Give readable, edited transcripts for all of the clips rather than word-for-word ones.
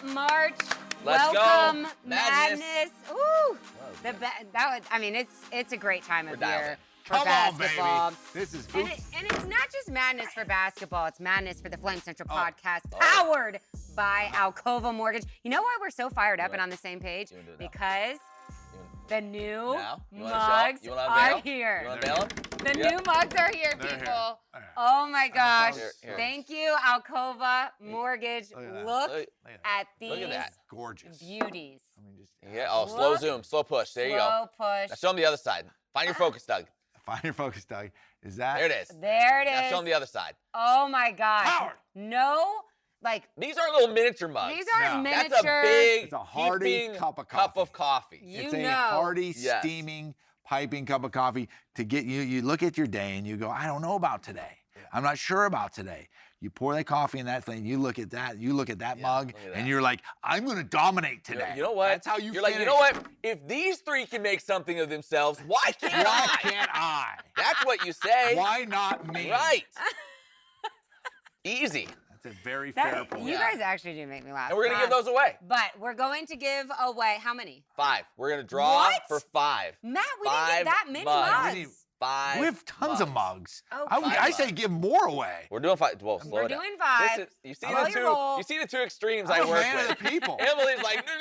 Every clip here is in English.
March. Let's Welcome, go. Madness. Ooh. It's a great time of year for basketball. Baby. This is And it's not just madness for basketball, it's madness for the Flame Central podcast, powered by Alcova Mortgage. You know why we're so fired up and on the same page? Because the new mugs are here. You want to bail them? The new mugs are here, people. Oh my gosh. Here. Thank you, Alcova Mortgage. Look at these Look at that. Gorgeous. beauties. Slow zoom, slow push. There you go. Slow push. Now show them the other side. Find your focus, Doug. Find your focus, Doug. Is that? There it is. There it Now is. show them the other side. Oh my gosh. Powered. No, like These aren't little miniature mugs. these aren't miniature. That's a big, It's a hearty heaping cup of cup of coffee. It's a hearty, steaming, piping cup of coffee to get you. You look at your day and you go, I don't know about today. I'm not sure about today. You pour that coffee in that thing. You look at that. You look at that mug, and you're like, I'm going to dominate today. You know what? That's how you. You're like, you know what? If these three can make something of themselves, why can't I? Why can't I? That's what you say. Why not me? Right. Easy. That's a very fair point. You guys actually do make me laugh. And we're going to give those away. But we're going to give away how many? 5. We're going to draw for 5. Matt, we didn't get that many mugs. mugs. 5. We have tons of mugs. Oh, I say give more away. We're doing 5. Well, slow We're it down. doing 5. You see Slow the your two? roll. You see the 2 extremes I'm I a work man with. of the people. Emily's like, no.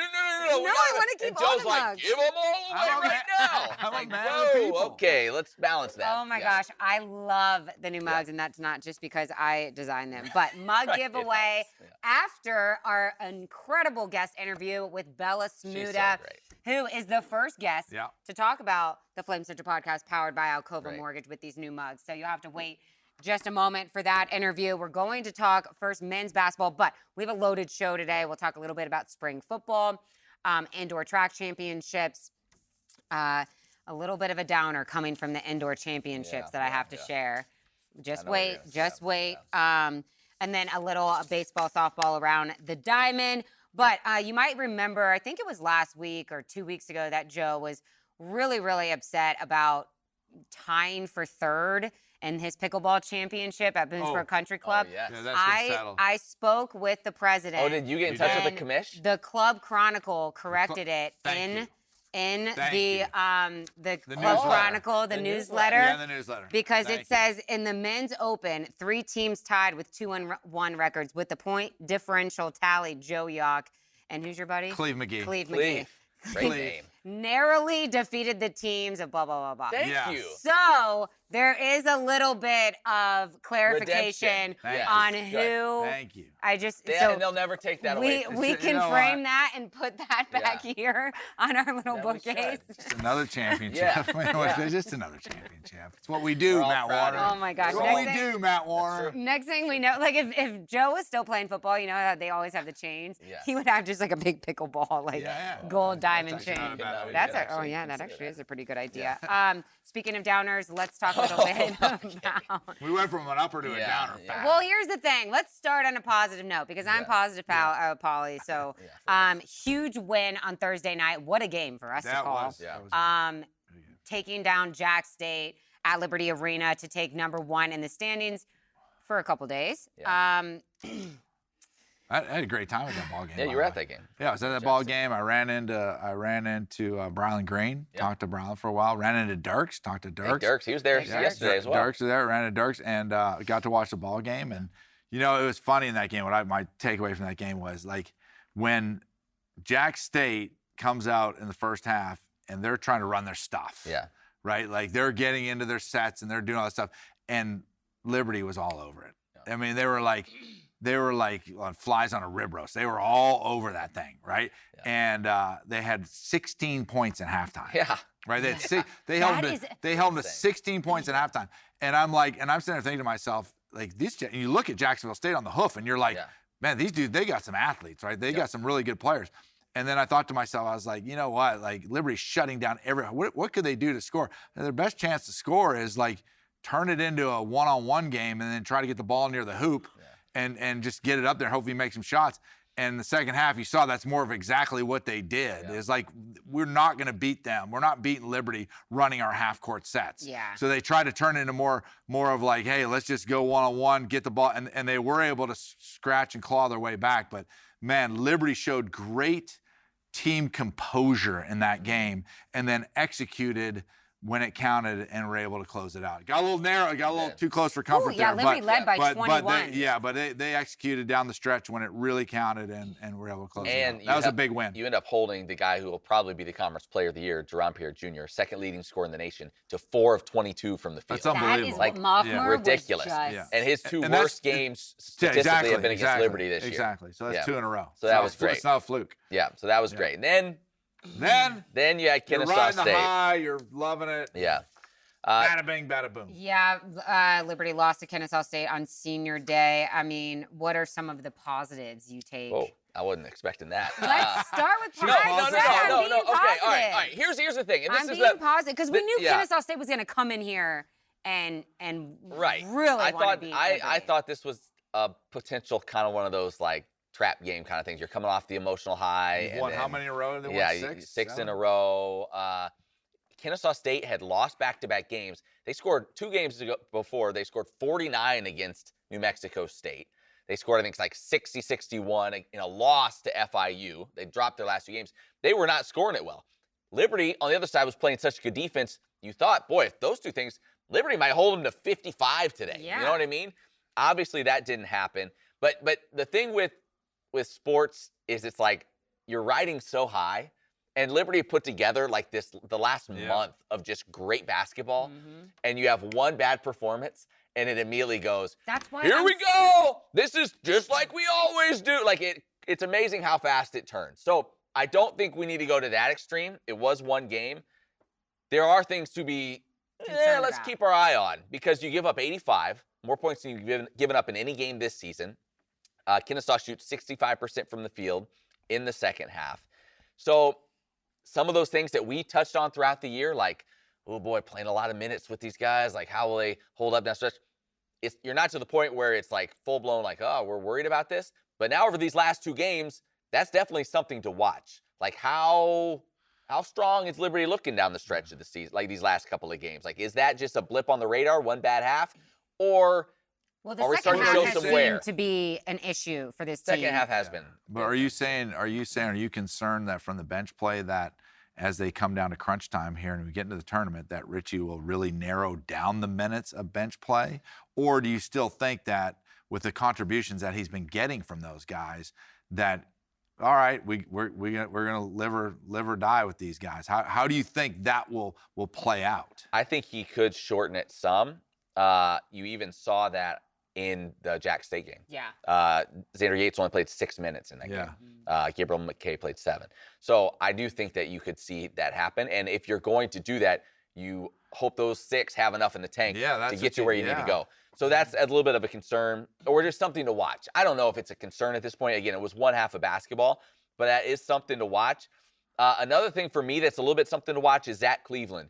No, I wanna keep and all Joe's the like, mugs. give them all away I'm a right man- now. I'm a Like, man of the whoa, people. okay, let's balance that. Oh my gosh, I love the new mugs, and that's not just because I designed them, but mug giveaway after our incredible guest interview with Bella Smuda, who is the first guest to talk about the Flame Central podcast powered by Alcova Mortgage with these new mugs. So you'll have to wait just a moment for that interview. We're going to talk first men's basketball, but we have a loaded show today. We'll talk a little bit about spring football, indoor track championships, a little bit of a downer coming from the indoor championships that I have to share. Just wait. And then a little baseball, softball around the diamond. But you might remember, I think it was last week or 2 weeks ago, that Joe was really, really upset about tying for third in his pickleball championship at Boonesboro Country Club. Yes. Yeah, that's been settled. I spoke with the president. Oh, did you get in touch with the commish? The Club Chronicle corrected it in the Club Chronicle, the newsletter. Yeah, the newsletter. Because it says in the men's open, 3 teams tied with 2-1 records with the point differential tally. Joe Yock and who's your buddy? Cleve McGee. Cleve McGee. Great name. Narrowly defeated the teams of blah, blah, blah, blah. Thank you. So there is a little bit of clarification on who. Thank you. So they'll never take that away. We can frame that and put that back here on our little bookcase. Just another championship. Just another championship. It's what we do, Matt Warner. Oh my gosh. It's what we do, Matt Warner. Next thing we know, like if Joe was still playing football, you know how they always have the chains? He would have just like a big pickleball, like gold diamond chain. That actually is a pretty good idea. Speaking of downers, let's talk a little bit about. We went from an upper to a downer. Well, here's the thing. Let's start on a positive note because I'm positive, Polly. So, huge win on Thursday night. What a game for us to call. Taking down Jack State at Liberty Arena to take number 1 in the standings for a couple days. I had a great time at that ball game. Yeah, you were at that game. Yeah, I was at that ball game. I ran into Brylan Green, talked to Brylan for a while. Ran into Dirks, talked to Dirks. Hey, Dirks, he was there yesterday as well. Dirks was there, ran into Dirks, and got to watch the ball game. And you know, it was funny in that game. My takeaway from that game was like when Jack State comes out in the first half and they're trying to run their stuff. Yeah. Right, like they're getting into their sets and they're doing all that stuff, and Liberty was all over it. I mean, they were like on flies on a rib roast. They were all over that thing, right? And they had 16 points at halftime. Yeah. Right? They held them to 16 points at halftime. And I'm sitting there thinking to myself, like, and you look at Jacksonville State on the hoof, and you're like, man, these dudes, they got some athletes, right? They got some really good players. And then I thought to myself, I was like, you know what? Like, Liberty's shutting down what could they do to score? And their best chance to score is, like, turn it into a one-on-one game and then try to get the ball near the hoop and just get it up there and hopefully make some shots. And the second half, you saw that's more of exactly what they did. It's like, we're not going to beat them. We're not beating Liberty running our half-court sets. Yeah. So they tried to turn it into more of like, hey, let's just go one-on-one, get the ball. And they were able to scratch and claw their way back. But, man, Liberty showed great team composure in that game and then executed when it counted and were able to close it out. Got a little narrow, got a little too close for comfort there. Liberty led by 21. But they executed down the stretch when it really counted and were able to close it out. That was a big win. You end up holding the guy who will probably be the Conference Player of the Year, Jerome Pierre Jr., second leading scorer in the nation, to 4 of 22 from the field. That's unbelievable. That is ridiculous. And his two worst games statistically have been against Liberty this year. Exactly. So that's 2 in a row. So that was great. It's not a fluke. Yeah. So that was great. And then you had Kennesaw State. You're riding State. the high. You're loving it. Yeah. Bada bing, bada boom. Yeah, Liberty lost to Kennesaw State on senior day. I mean, what are some of the positives you take? Oh, I wasn't expecting that. Let's start with positives. No. Okay, all right. Here's the thing. And this I'm being positive because we knew Kennesaw State was going to come in here and really want to beat Liberty. I thought this was a potential kind of one of those like trap game kind of things. You're coming off the emotional high. You've won how many in a row? They won 6? 6 in a row. Kennesaw State had lost back-to-back games. They scored 2 games before. They scored 49 against New Mexico State. They scored, I think, like 60-61 in a loss to FIU. They dropped their last 2 games. They were not scoring it well. Liberty, on the other side, was playing such good defense. You thought, boy, if those 2 things, Liberty might hold them to 55 today. Yeah. You know what I mean? Obviously, that didn't happen. But the thing with sports is it's like you're riding so high. And Liberty put together like the last month of just great basketball, and you have one bad performance, and it immediately goes, that's why here we go. This is just like we always do. Like it's amazing how fast it turns. So I don't think we need to go to that extreme. It was 1 game. There are things to be, let's keep our eye on, because you give up 85, more points than you've given up in any game this season. Kennesaw shoots 65% from the field in the second half. So some of those things that we touched on throughout the year, like, oh boy, playing a lot of minutes with these guys, like how will they hold up down stretch? You're not to the point where it's like full-blown, like, oh, we're worried about this. But now over these last 2 games, that's definitely something to watch. Like how strong is Liberty looking down the stretch of the season, like these last couple of games? Like, is that just a blip on the radar, 1 bad half? Or the second half has seemed to be an issue for this team. Second half has been. But are you concerned that from the bench play that as they come down to crunch time here and we get into the tournament that Richie will really narrow down the minutes of bench play? Or do you still think that with the contributions that he's been getting from those guys that, all right, we're going to live or die with these guys? How do you think that will play out? I think he could shorten it some. You even saw that in the Jack State game. Yeah. Xander Yates only played 6 minutes in that game. Gabriel McKay played 7. So I do think that you could see that happen. And if you're going to do that, you hope those 6 have enough in the tank to get you where you need to go. So that's a little bit of a concern, or just something to watch. I don't know if it's a concern at this point. Again, it was 1 half of basketball, but that is something to watch. Another thing for me that's a little bit something to watch is Zach Cleveland.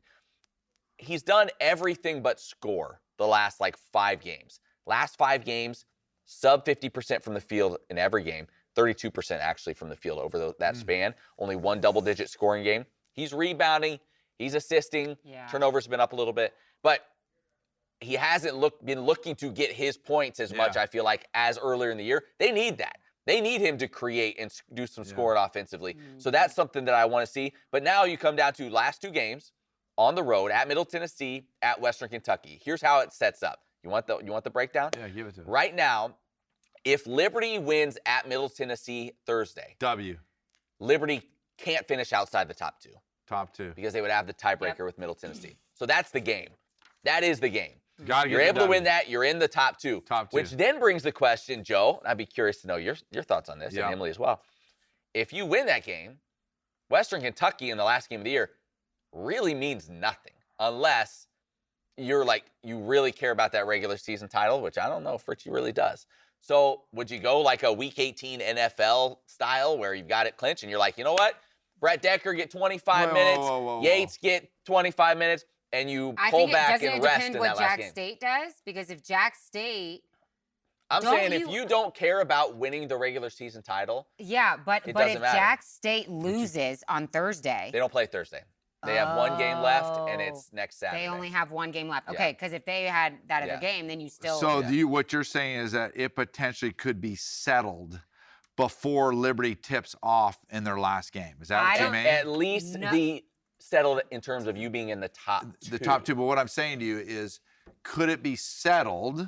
He's done everything but score the last 5 games. Last 5 games, sub 50% from the field in every game, 32% actually from the field over that span. Only 1 double-digit scoring game. He's rebounding. He's assisting. Turnovers have been up a little bit. But he hasn't been looking to get his points as much, I feel like, as earlier in the year. They need that. They need him to create and do some scoring offensively. So that's something that I want to see. But now you come down to last 2 games on the road at Middle Tennessee, at Western Kentucky. Here's how it sets up. You want the breakdown? Yeah, give it to us. Right now, if Liberty wins at Middle Tennessee Thursday, Liberty can't finish outside the top 2. Top 2. Because they would have the tiebreaker with Middle Tennessee. So that's the game. That is the game. You're able to win that, you're in the top 2. Top 2. Which then brings the question, Joe, and I'd be curious to know your thoughts on this, and Emily as well. If you win that game, Western Kentucky in the last game of the year really means nothing unless you really care about that regular season title, which I don't know if Richie really does. So would you go like a Week 18 NFL style where you've got it clinched and you're like, you know what? Brett Decker get 25 minutes, Yates get 25 minutes, and you pull back and rest in that last game. Doesn't it depend what Jack State does? Because if Jack State... I'm saying if you don't care about winning the regular season title... Yeah, but if matter. Jack State loses on Thursday... They don't play Thursday. They have 1 game left, and it's next Saturday. They only have 1 game left. Okay, because if they had that other game, then you still... So what you're saying is that it potentially could be settled, before Liberty tips off in their last game. Is that what you mean? At least the settled in terms of you being in the top two. The top two. But what I'm saying to you is, could it be settled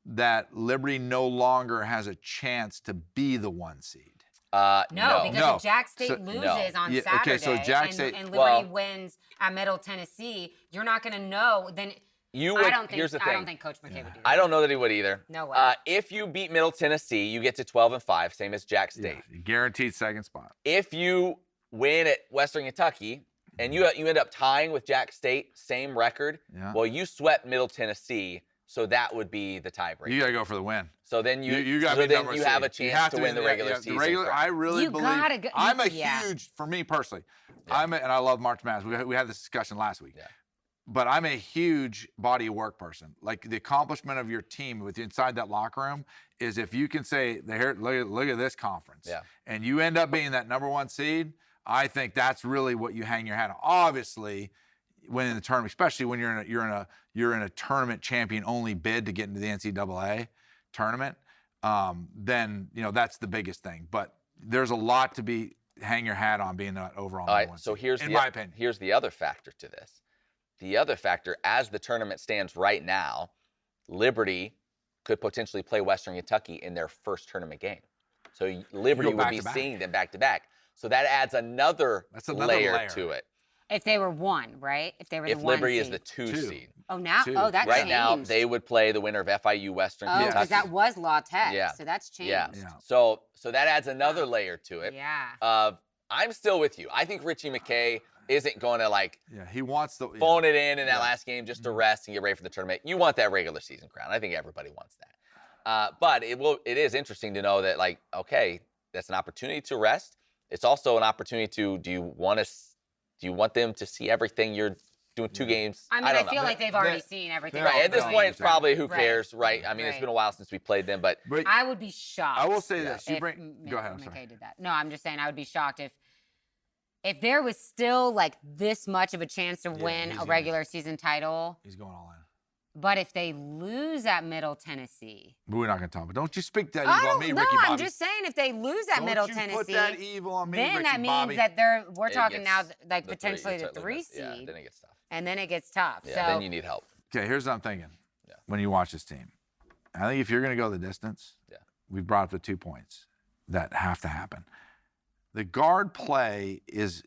that Liberty no longer has a chance to be the 1 seed? No, because if Jack State loses on Saturday and Liberty wins at Middle Tennessee, you're not going to know. Then I don't think Coach McKay would do that. I don't know that he would either. No way. If you beat Middle Tennessee, you get to 12-5, same as Jack State. Yeah, guaranteed second spot. If you win at Western Kentucky and you end up tying with Jack State, same record, well, you swept Middle Tennessee. So that would be the tiebreaker. You got to go for the win. So then you have a chance to win the regular season. I really believe. I'm a huge, for me personally, and I love March Madness. We had this discussion last week. Yeah. But I'm a huge body of work person. Like the accomplishment of your team inside that locker room is if you can say, look at this conference, and you end up being that number 1 seed. I think that's really what you hang your hat on. Obviously, winning the tournament, especially when you're in a tournament champion only bid to get into the NCAA tournament, then that's the biggest thing. But there's a lot to hang your hat on being that overall number 1 seed, in my opinion. Here's the other factor to this. The other factor, as the tournament stands right now, Liberty could potentially play Western Kentucky in their first tournament game. So Liberty would be seeing them back to back. So that adds another layer to it. If they were 1, right? If they were the 1 seed. If Liberty is the 2 seed. Oh, now? Oh, that changed. Right now, they would play the winner of FIU Western Kentucky. because that was La Tech. Yeah. So that's changed. Yeah. So that adds another layer to it. Yeah. I'm still with you. I think Richie McKay isn't going to he wants the phone it in that last game just to rest and get ready for the tournament. You want that regular season crown. I think everybody wants that. But it is interesting to know that okay, that's an opportunity to rest. It's also an opportunity to do you want them to see everything you're doing 2 games? I mean, I feel like they've already seen everything. Right. At this point, it's probably who cares, right? I mean, it's been a while since we played them, but I would be shocked. I will say this. Go ahead. I'm sorry. Did that. No, I'm just saying I would be shocked if there was still this much of a chance to win a regular season title. He's going all in. But if they lose at Middle Tennessee. But we're not going to talk about it. Don't you speak that evil on me, Ricky Bobby. I'm just saying if they lose at Middle Tennessee. Don't you put that evil on me, then Ricky that means Bobby. that we're talking now potentially the 3 seed. Yeah, then it gets tough. And then it gets tough. Yeah, then you need help. Okay, here's what I'm thinking when you watch this team. I think if you're going to go the distance, we've brought up the 2 points that have to happen. The guard play is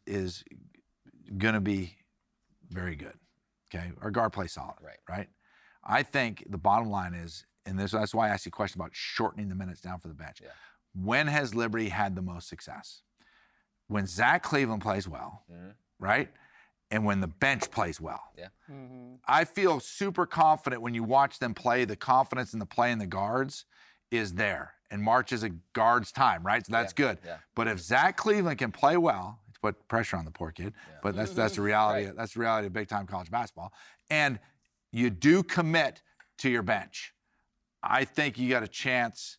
going to be very good. Okay, our guard play solid. Right. I think the bottom line is, and that's why I asked you a question about shortening the minutes down for the bench. Yeah. When has Liberty had the most success? When Zach Cleveland plays well, right? And when the bench plays well. Yeah. Mm-hmm. I feel super confident when you watch them play. The confidence in the play in the guards is there. And March is a guard's time, right? So that's good. Yeah. But if Zach Cleveland can play well, it's put pressure on the poor kid. Yeah. But that's the reality. Right. That's the reality of big-time college basketball. And you do commit to your bench. I think you got a chance.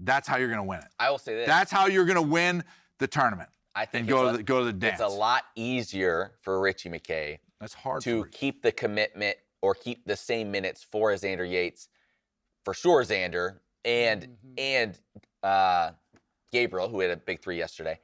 That's how you're going to win it. I will say this. That's how you're going to win the tournament. I think and go to the dance. It's a lot easier for Richie McKay. That's hard to keep the commitment or keep the same minutes for Xander Yates, for sure Xander and Gabriel, who had a big 3 yesterday.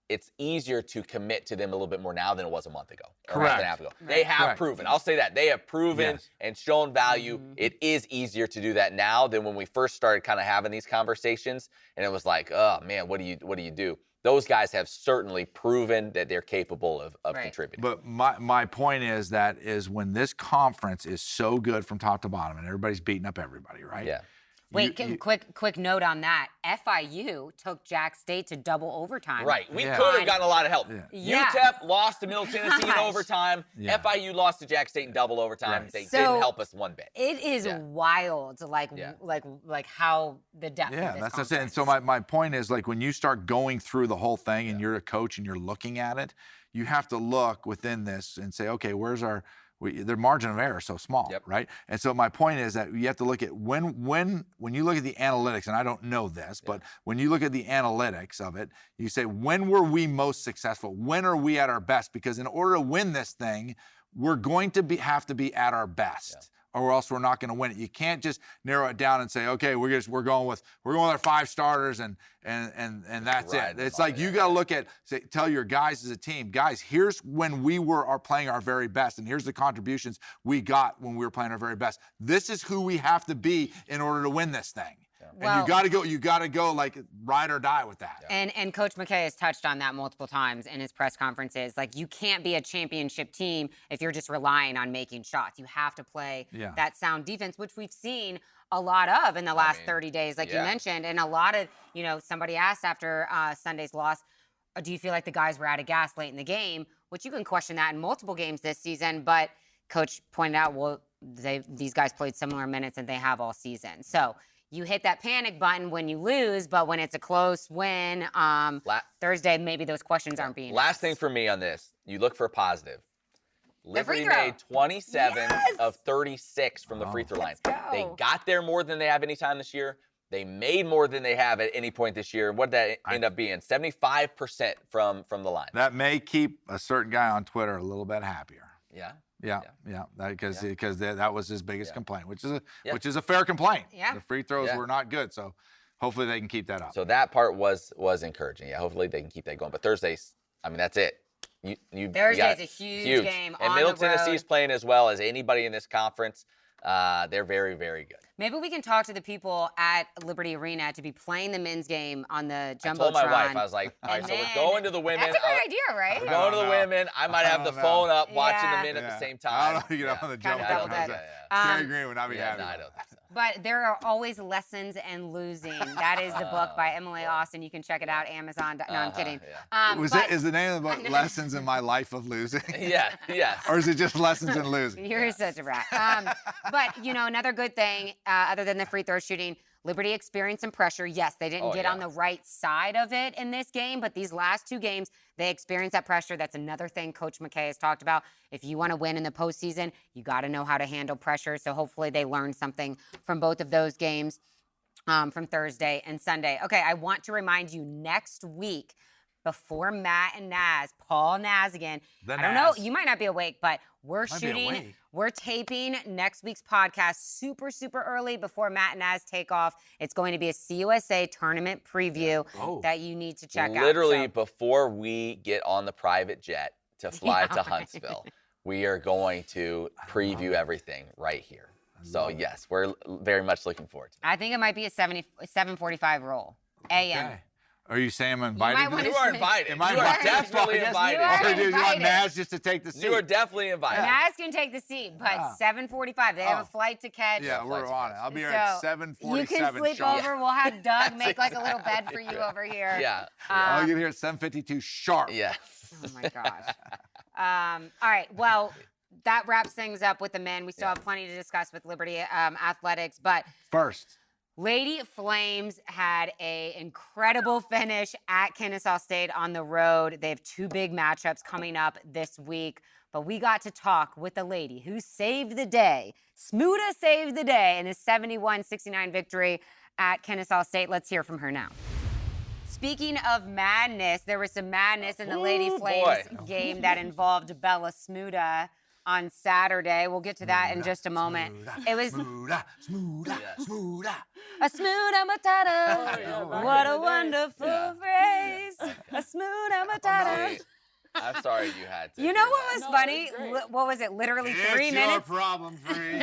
It's easier to commit to them a little bit more now than it was a month ago. Or a month and a half ago. Right. They have proven. I'll say that. They have proven and shown value. It is easier to do that now than when we first started kind of having these conversations. And it was like, oh, man, what do you do? Those guys have certainly proven that they're capable of contributing. But my point is when this conference is so good from top to bottom and everybody's beating up everybody, right? Yeah. Wait, quick note on that. FIU took Jack State to double overtime. Right. We could have gotten a lot of help. Yeah. UTEP lost to Middle Tennessee in overtime. Yeah. FIU lost to Jack State in double overtime. Right. They didn't help us one bit. It is wild, like how the depth of this that's what I'm saying. So my point is, like, when you start going through the whole thing and you're a coach and you're looking at it, you have to look within this and say, okay, where's their margin of error is so small, right? And so my point is that you have to look at when you look at the analytics, and I don't know this, but when you look at the analytics of it, you say, when were we most successful? When are we at our best? Because in order to win this thing, we're going to have to be at our best or else we're not going to win it. You can't just narrow it down and say, okay, we're going with our 5 starters and that's it. It's like you got to look at, tell your guys as a team, guys, here's when we are playing our very best, and here's the contributions we got when we were playing our very best. This is who we have to be in order to win this thing. And you got to go like ride or die with that. And Coach McKay has touched on that multiple times in his press conferences. Like, you can't be a championship team if you're just relying on making shots. You have to play that sound defense, which we've seen a lot of in the last 30 days, like you mentioned. And a lot of, somebody asked after Sunday's loss, do you feel like the guys were out of gas late in the game? Which you can question that in multiple games this season. But Coach pointed out, well, these guys played similar minutes than they have all season. So you hit that panic button when you lose, but when it's a close win, Thursday, maybe those questions aren't being Last asked. thing for me on this, you look for a positive. Liberty made 27 of 36 from the free throw line. They got there more than they have any time this year. They made more than they have at any point this year. What did that end up being? 75% from the line. That may keep a certain guy on Twitter a little bit happier. Yeah. Because that was his biggest complaint, which is a fair complaint. The free throws were not good, so hopefully they can keep that up. So that part was encouraging. Yeah, hopefully they can keep that going. But Thursdays, I mean, that's it. Thursday's a huge game and on Middle the road. Tennessee's playing as well as anybody in this conference. They're very, very good. Maybe we can talk to the people at Liberty Arena to be playing the men's game on the Jumbotron. I told my wife, I was like, all right, so we're going to the women. That's a great idea, right? We're going to the women. I might have the phone up watching the men at the same time. I don't know, you get on the Jumbotron. Terry Green would not be happy. No, I don't think so. But there are always lessons in losing. That is the book by Emily Austin. You can check it out, Amazon. No, I'm kidding. Is the name of the book Lessons in My Life of Losing? Yeah. Or is it just Lessons in Losing? You're such a rat. But, another good thing, other than the free throw shooting, Liberty experienced some pressure. Yes, they didn't get on the right side of it in this game, but these last 2 games, they experienced that pressure. That's another thing Coach McKay has talked about. If you want to win in the postseason, you got to know how to handle pressure. So hopefully they learned something from both of those games from Thursday and Sunday. Okay, I want to remind you next week, before Matt and Naz, Paul Naz again. I don't know, you might not be awake, but we're taping next week's podcast super, super early before Matt and Naz take off. It's going to be a CUSA tournament preview that you need to check out. Literally before we get on the private jet to fly to Huntsville, we are going to preview everything right here. So yes, we're very much looking forward to it. I think it might be a 7:45 roll a.m. Okay. Are you saying I'm invited? You are invited. You are definitely invited. You want Naz just to take the seat? You are definitely invited. Naz can take the seat, but 7:45. They have a flight to catch. Yeah, we're on it. I'll be here at 7:47. You can sleep over. We'll have Doug make like a little bed for you over here. Yeah. I'll get here at 7:52 sharp. Yeah. Oh my gosh. All right. Well, that wraps things up with the men. We still have plenty to discuss with Liberty Athletics, but first, Lady Flames had an incredible finish at Kennesaw State on the road. They have 2 big matchups coming up this week, but we got to talk with the lady who saved the day. Smuda saved the day in a 71-69 victory at Kennesaw State. Let's hear from her now. Speaking of madness, there was some madness in the Lady Flames game that involved Bella Smuda on Saturday. We'll get to that in just a moment. It was Smuda. a Smuda Matata. What a wonderful phrase. A Smuda Matata. I'm sorry you had to. You know what was funny? What was it? Literally 3 minutes? It's your problem-free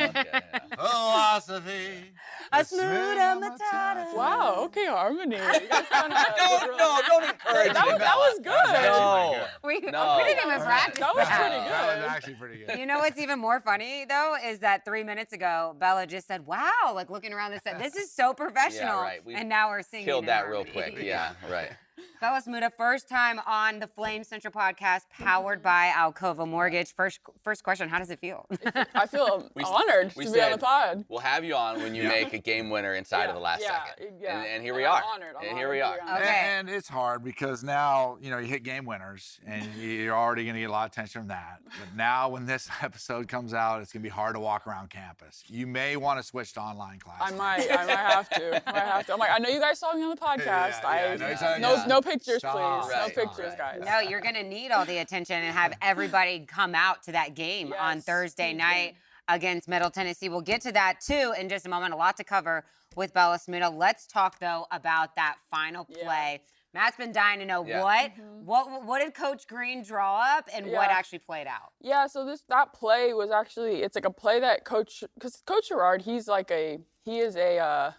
philosophy. A Smuda Matata. Wow, okay, harmony. Don't encourage me. That was good. No. We didn't even practice That was pretty good. That was actually pretty good. You know what's even more funny, though, is that 3 minutes ago, Bella just said, wow, like looking around the set. This is so professional. Yeah, right. And now we're singing. Killed that real quick. Yeah, right. Bella Smuda, first time on the Flame Central podcast, powered by Alcova Mortgage. First question, how does it feel? I feel honored to be on the pod. We'll have you on when you make a game winner inside of the last second. And here we are. I'm here we are. Okay. And it's hard because now, you hit game winners and you're already going to get a lot of attention from that. But now when this episode comes out, it's going to be hard to walk around campus. You may want to switch to online classes. I might have to. I'm like, I know you guys saw me on the podcast. No pictures, please. No pictures, guys. No, you're going to need all the attention and have everybody come out to that game on Thursday night. against Middle Tennessee. We'll get to that, too, in just a moment. A lot to cover with Bella Smuda. Let's talk, though, about that final play. Matt's been dying to know what did Coach Green draw up and what actually played out? Yeah, so that play was actually, it's like a play that Coach Gerard, he is a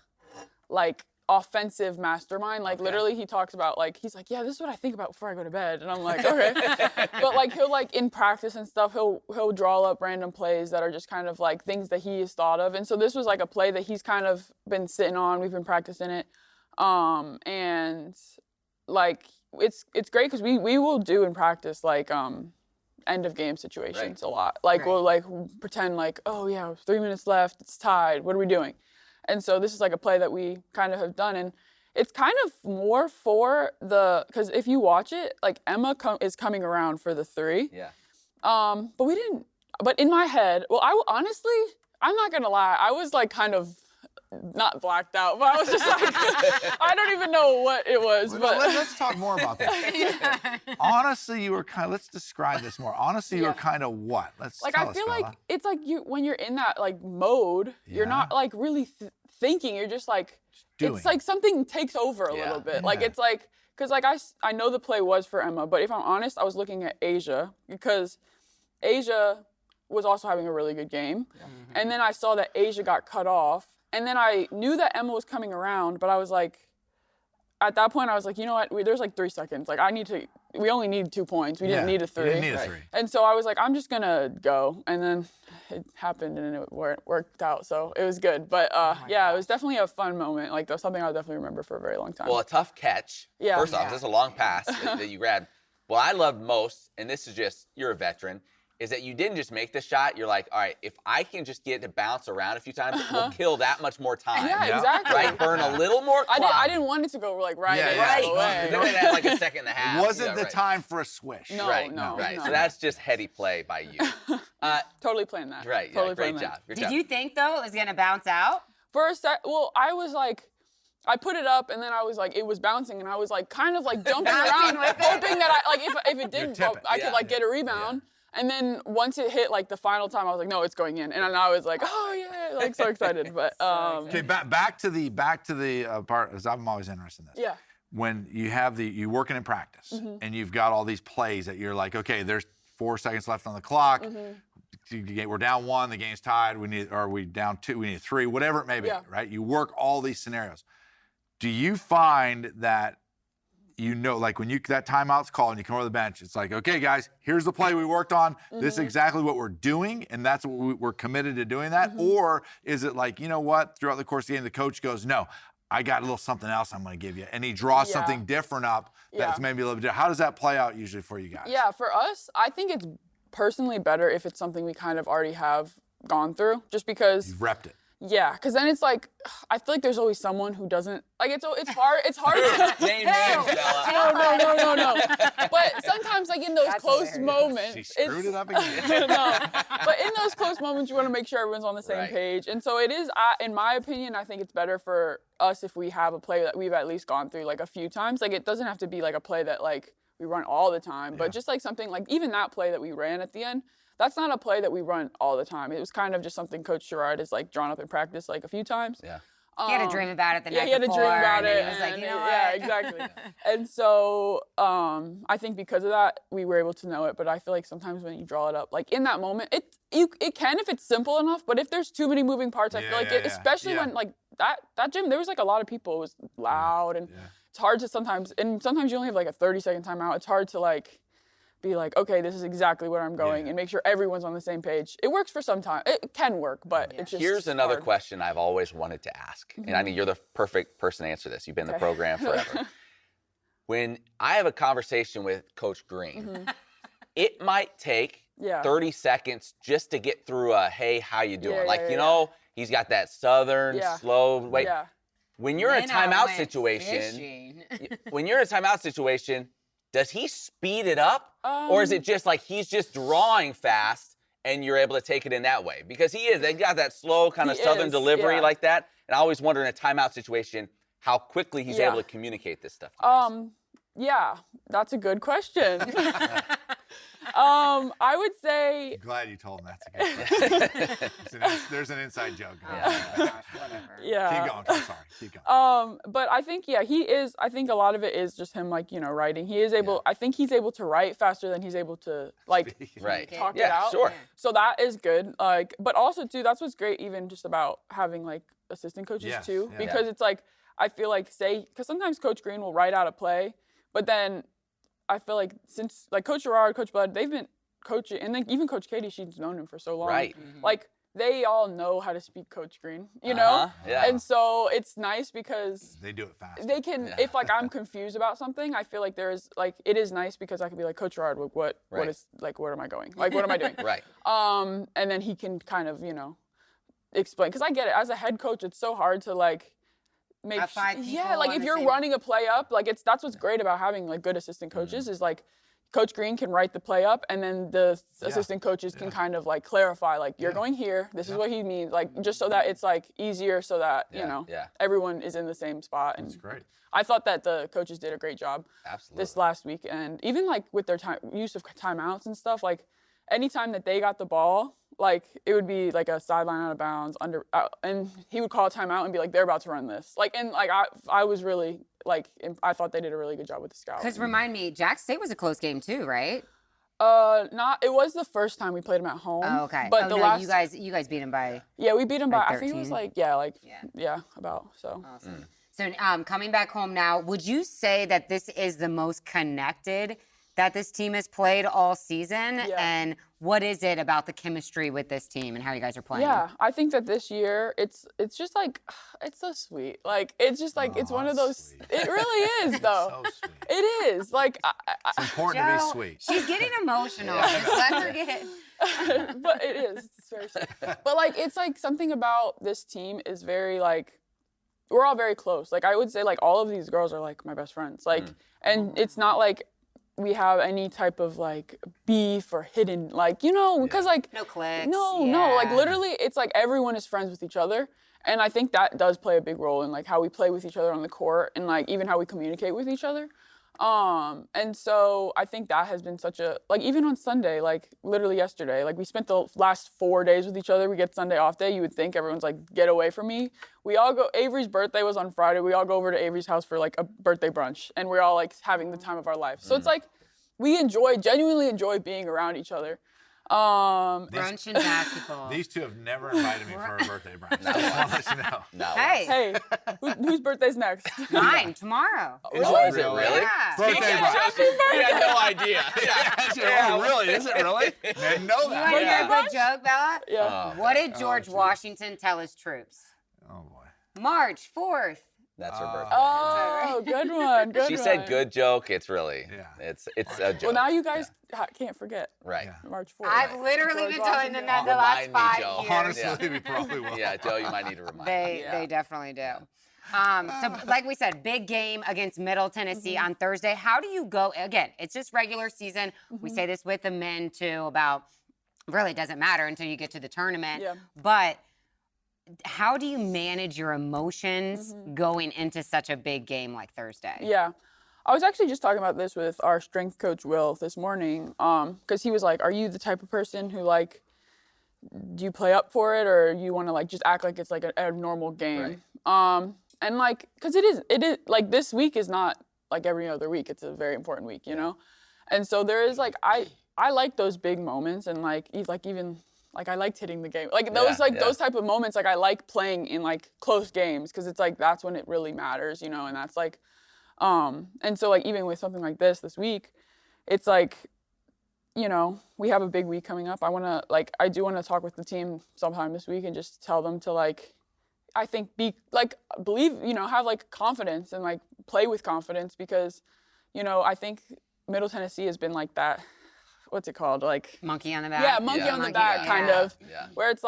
offensive mastermind. Like literally he talks about he's like, yeah, this is what I think about before I go to bed. And I'm like, okay. But he'll in practice and stuff, he'll draw up random plays that are just kind of things that he has thought of. And so this was a play that he's kind of been sitting on. We've been practicing it. And it's great because we will do in practice end of game situations a lot. We'll pretend oh yeah, 3 minutes left, it's tied, what are we doing? And so this is a play that we kind of have done, and it's kind of more for because if you watch it, Emma is coming around for the 3. Yeah. But we didn't. But in my head, honestly, I'm not gonna lie, I was kind of not blacked out, but I was just I don't even know what it was. But let's talk more about that. Honestly, you were let's describe this more. Honestly, you were kind of what? Let's tell I feel us, it's when you're in that mode, you're not really thinking. You're just doing. It's something takes over a little bit. It's because I know the play was for Emma, but if I'm honest, I was looking at Asia because Asia was also having a really good game, and then I saw that Asia got cut off. And then I knew that Emma was coming around, but I was at that point, I was you know what? There's 3 seconds. We only need 2 points. We didn't need a 3. You didn't need a 3. And so I was I'm just gonna go. And then it happened and it worked out. So it was good. But it was definitely a fun moment. That was something I'll definitely remember for a very long time. Well, a tough catch. Yeah. First off, this is a long pass that you grabbed. What I loved most, and this is just, you're a veteran, is that you didn't just make the shot. You're all right, if I can just get it to bounce around a few times, we'll kill that much more time. Yeah, exactly. Right? Burn a little more clock. I didn't want it to go right away. They only had a second and a half. It wasn't the time for a swish. No. So that's just heady play by you. Totally planned that. Right. Totally Great job. Did you think, though, it was going to bounce out? For a sec, I was I put it up and then I was it was bouncing and I was kind of jumping around, hoping that if it didn't, I could get a rebound. And then once it hit the final time, I was no, it's going in. And I was oh yeah, so excited. But okay, back to the part, because I'm always interested in this. Yeah. When you working in practice and you've got all these plays that you're okay, there's 4 seconds left on the clock. We're down 1, the game's tied. We down 2, we need 3, whatever it may be, right? You work all these scenarios. Do you find that when that timeout's called and you come over the bench, it's okay, guys, here's the play we worked on. This is exactly what we're doing, and that's what we're committed to doing that? Or is it you know what, throughout the course of the game, the coach goes, no, I got a little something else I'm going to give you, and he draws something different up that's maybe a little bit different. How does that play out usually for you guys? Yeah, for us, I think it's personally better if it's something we kind of already have gone through, just because you've repped it. Yeah, because then it's I feel there's always someone who doesn't it's hard to Name names, Bella. No. But sometimes in those close moments, she screwed it up again. No, but in those close moments, you want to make sure everyone's on the same page, and so it is. In my opinion, I think it's better for us if we have a play that we've at least gone through a few times. It doesn't have to be a play that we run all the time, but just something even that play that we ran at the end. That's not a play that we run all the time. It was kind of just something Coach Gerard has drawn up in practice a few times. Yeah. He had a dream about it the night before. Yeah, he had a dream about it. And he was you know what? Yeah, exactly. And so I think because of that, we were able to know it. But I feel sometimes when you draw it up, in that moment, it can if it's simple enough. But if there's too many moving parts, I feel especially when that gym, there was a lot of people. It was loud and it's hard to sometimes you only have a 30-second timeout. It's hard to be okay, this is exactly where I'm going, and make sure everyone's on the same page. It works for some time. It can work, but it's just Here's another hard. question I've always wanted to ask, and I think you're the perfect person to answer this. You've been in the program forever. When I have a conversation with Coach Green, it might take 30 seconds just to get through a, hey, how you doing? You know, he's got that southern, slow way. Yeah. When you're in a timeout situation, does he speed it up? Or is it just he's just drawing fast and you're able to take it in that way? Because they got that slow kind of southern delivery like that. And I always wonder in a timeout situation how quickly he's able to communicate this stuff to us. Yeah, that's a good question. I would say. I'm glad you told him that's a good There's an inside joke. Whatever. Yeah. Keep going. I'm sorry. Keep going. But I think, he is. I think a lot of it is just him, writing. He is able. I think he's able to write faster than he's able to talk it out. Sure. So that is good. But also too, that's what's great. Even just about having assistant coaches too, because it's I feel because sometimes Coach Green will write out a play, but then I feel like since Coach Gerard, Coach Bud, they've been coaching, and then even Coach Katie, she's known him for so long. Right. They all know how to speak Coach Green, you know? Yeah. And so it's nice because they do it fast. They can, if I'm confused about something, I feel like there is it is nice because I can be like, Coach Gerard, what is where am I going? What am I doing? Right. And then he can kind of, explain, because I get it. As a head coach, it's so hard to make if you're running a play up, that's what's great about having good assistant coaches is Coach Green can write the play up, and then the assistant coaches can kind of clarify, you're going here, this is what he means, just so that it's easier, so that everyone is in the same spot. And that's great. I thought that the coaches did a great job this last week, and even with their use of timeouts and stuff, anytime that they got the ball, it would be a sideline out of bounds and he would call a timeout and be they're about to run this. I was really I thought they did a really good job with the scout. Because remind me, Jack State was a close game too, right? It was the first time we played them at home. Oh, okay. But you guys beat them by. Yeah, we beat them by 13? I think it was about so. Awesome. So coming back home now, would you say that this is the most connected that this team has played all season? Yeah. And what is it about the chemistry with this team and how you guys are playing? Yeah, I think that this year it's just it's so sweet. It's just it's one of those. Sweet. It really is though. So sweet. It is it's important to be sweet. She's getting emotional. Just let her get. But it is. It's very sweet. But it's something about this team is very we're all very close. I would say all of these girls are my best friends. And it's not we have any type of beef or hidden because no clicks. No, literally it's everyone is friends with each other, and I think that does play a big role in how we play with each other on the court and even how we communicate with each other. And so I think that has been such a even on Sunday, literally yesterday, we spent the last 4 days with each other. We get Sunday off day. You would think everyone's get away from me. We all go. Avery's birthday was on Friday. We all go over to Avery's house for a birthday brunch, and we're all having the time of our life. So it's we genuinely enjoy being around each other. Brunch and basketball. These two have never invited me for a birthday brunch. I just want to let you know. No. Hey, whose birthday's next? mine tomorrow. Is it really? Yeah. Birthday brunch. Happy birthday! We had no idea. Oh, really? Is it really? Didn't know You want to that. hear a good joke, Bella? Yeah. What did George Washington tell his troops? Oh boy. March 4th. That's her birthday. Oh, good one. Good She one. said good joke. It's really, Yeah. it's a joke. Well, now you guys can't forget. Right. Yeah. March 4th. I've literally George been telling them that the Washington. last 5 Remind me, Joe. years. Honestly, we probably will. Yeah, Joe, you might need to remind me. They definitely do. So like we said, big game against Middle Tennessee on Thursday. How do you go? Again, it's just regular season. We say this with the men too about really doesn't matter until you get to the tournament. Yeah. But how do you manage your emotions going into such a big game like Thursday? Yeah. I was actually just talking about this with our strength coach, Will, this morning, because he was like, are you the type of person who, do you play up for it, or you want to, just act like it's, a normal game? Right. And, because it is, this week is not like every other week. It's a very important week, you know? And so there is, I like those big moments, and, even... I liked hitting the game. Those type of moments, I like playing in, close games, because it's, that's when it really matters, you know, and that's, and so, even with something like this week, it's, you know, we have a big week coming up. I do want to talk with the team sometime this week and just tell them to, I think believe, you know, have, confidence and, play with confidence, because, you know, I think Middle Tennessee has been that. What's it called? Monkey on the back? Yeah, monkey on the back, kind of. Yeah. Where it's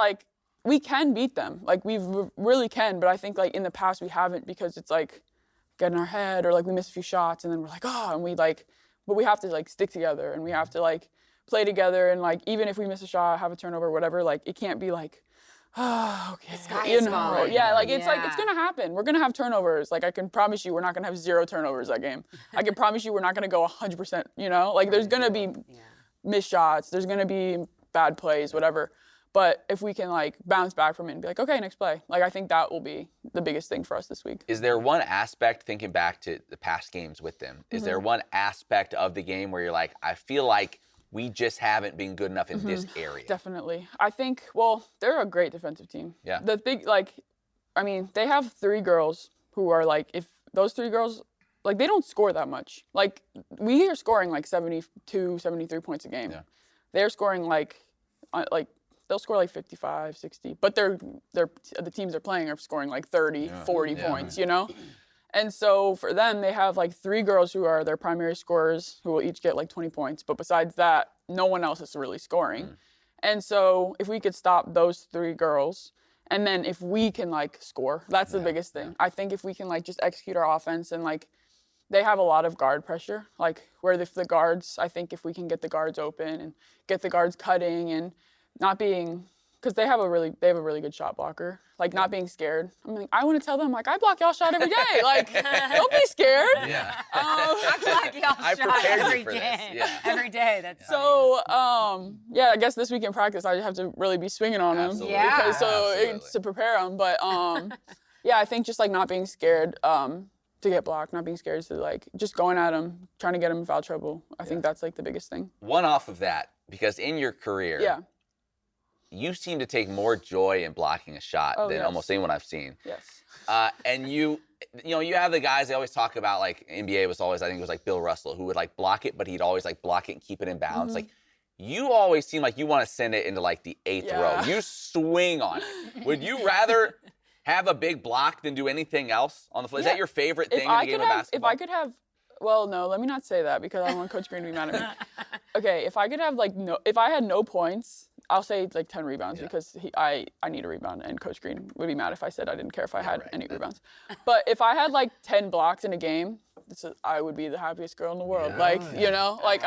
we can beat them. We really can, but I think in the past we haven't, because it's get in our head, or we miss a few shots and then we're and we but we have to stick together, and we have to play together, and even if we miss a shot, have a turnover, whatever, it can't be oh, okay. The sky you is know, falling. yeah, it's it's gonna happen. We're gonna have turnovers. I can promise you, we're not gonna have 0 turnovers that game. I can promise you, we're not gonna go 100%. You know, there's gonna be missed shots. There's going to be bad plays, whatever. But if we can like bounce back from it and be like, okay, next play. Like I think that will be the biggest thing for us this week. Is there one aspect, thinking back to the past games with them, is there one aspect of the game where you're like, I feel like we just haven't been good enough in this area? Definitely. I think, well, they're a great defensive team. Yeah. The big, like, I mean, they have 3 girls who are like, if those 3 girls, like, they don't score that much. Like, we are scoring like 72, 73 points a game. Yeah. They're scoring like they'll score like 55, 60, but the teams they're playing are scoring like 30, 40 points, you know? And so for them, they have like 3 girls who are their primary scorers who will each get like 20 points. But besides that, no one else is really scoring. And so if we could stop those 3 girls, and then if we can like score, that's the biggest thing. I think if we can like just execute our offense and like, they have a lot of guard pressure, like where if the guards, I think if we can get the guards open and get the guards cutting and not being, because they have a really good shot blocker, like not being scared. I mean, I want to tell them like, I block y'all shot every day. Like, don't be scared. Yeah. I block y'all shot every day. Yeah. Every day. That's so, yeah, I guess this week in practice, I have to really be swinging on them. Yeah. Because, it's to prepare them. But yeah, I think just like not being scared to get blocked, not being scared to like just going at them, trying to get them in foul trouble. I think that's like the biggest thing. One off of that, because in your career, you seem to take more joy in blocking a shot than almost anyone I've seen. Yes. And you have the guys, they always talk about, like, NBA was always, I think it was like Bill Russell, who would like block it, but he'd always like block it and keep it in bounds. Like, you always seem like you want to send it into like the 8th row. You swing on it. Would you rather have a big block than do anything else on the floor? Is that your favorite thing in the game of basketball? If I could have, well, no, let me not say that because I don't want Coach Green to be mad at me. Okay, if I could have if I had no points, I'll say like 10 rebounds because I need a rebound, and Coach Green would be mad if I said I didn't care if I had any rebounds. But if I had like 10 blocks in a game, I would be the happiest girl in the world. You know, like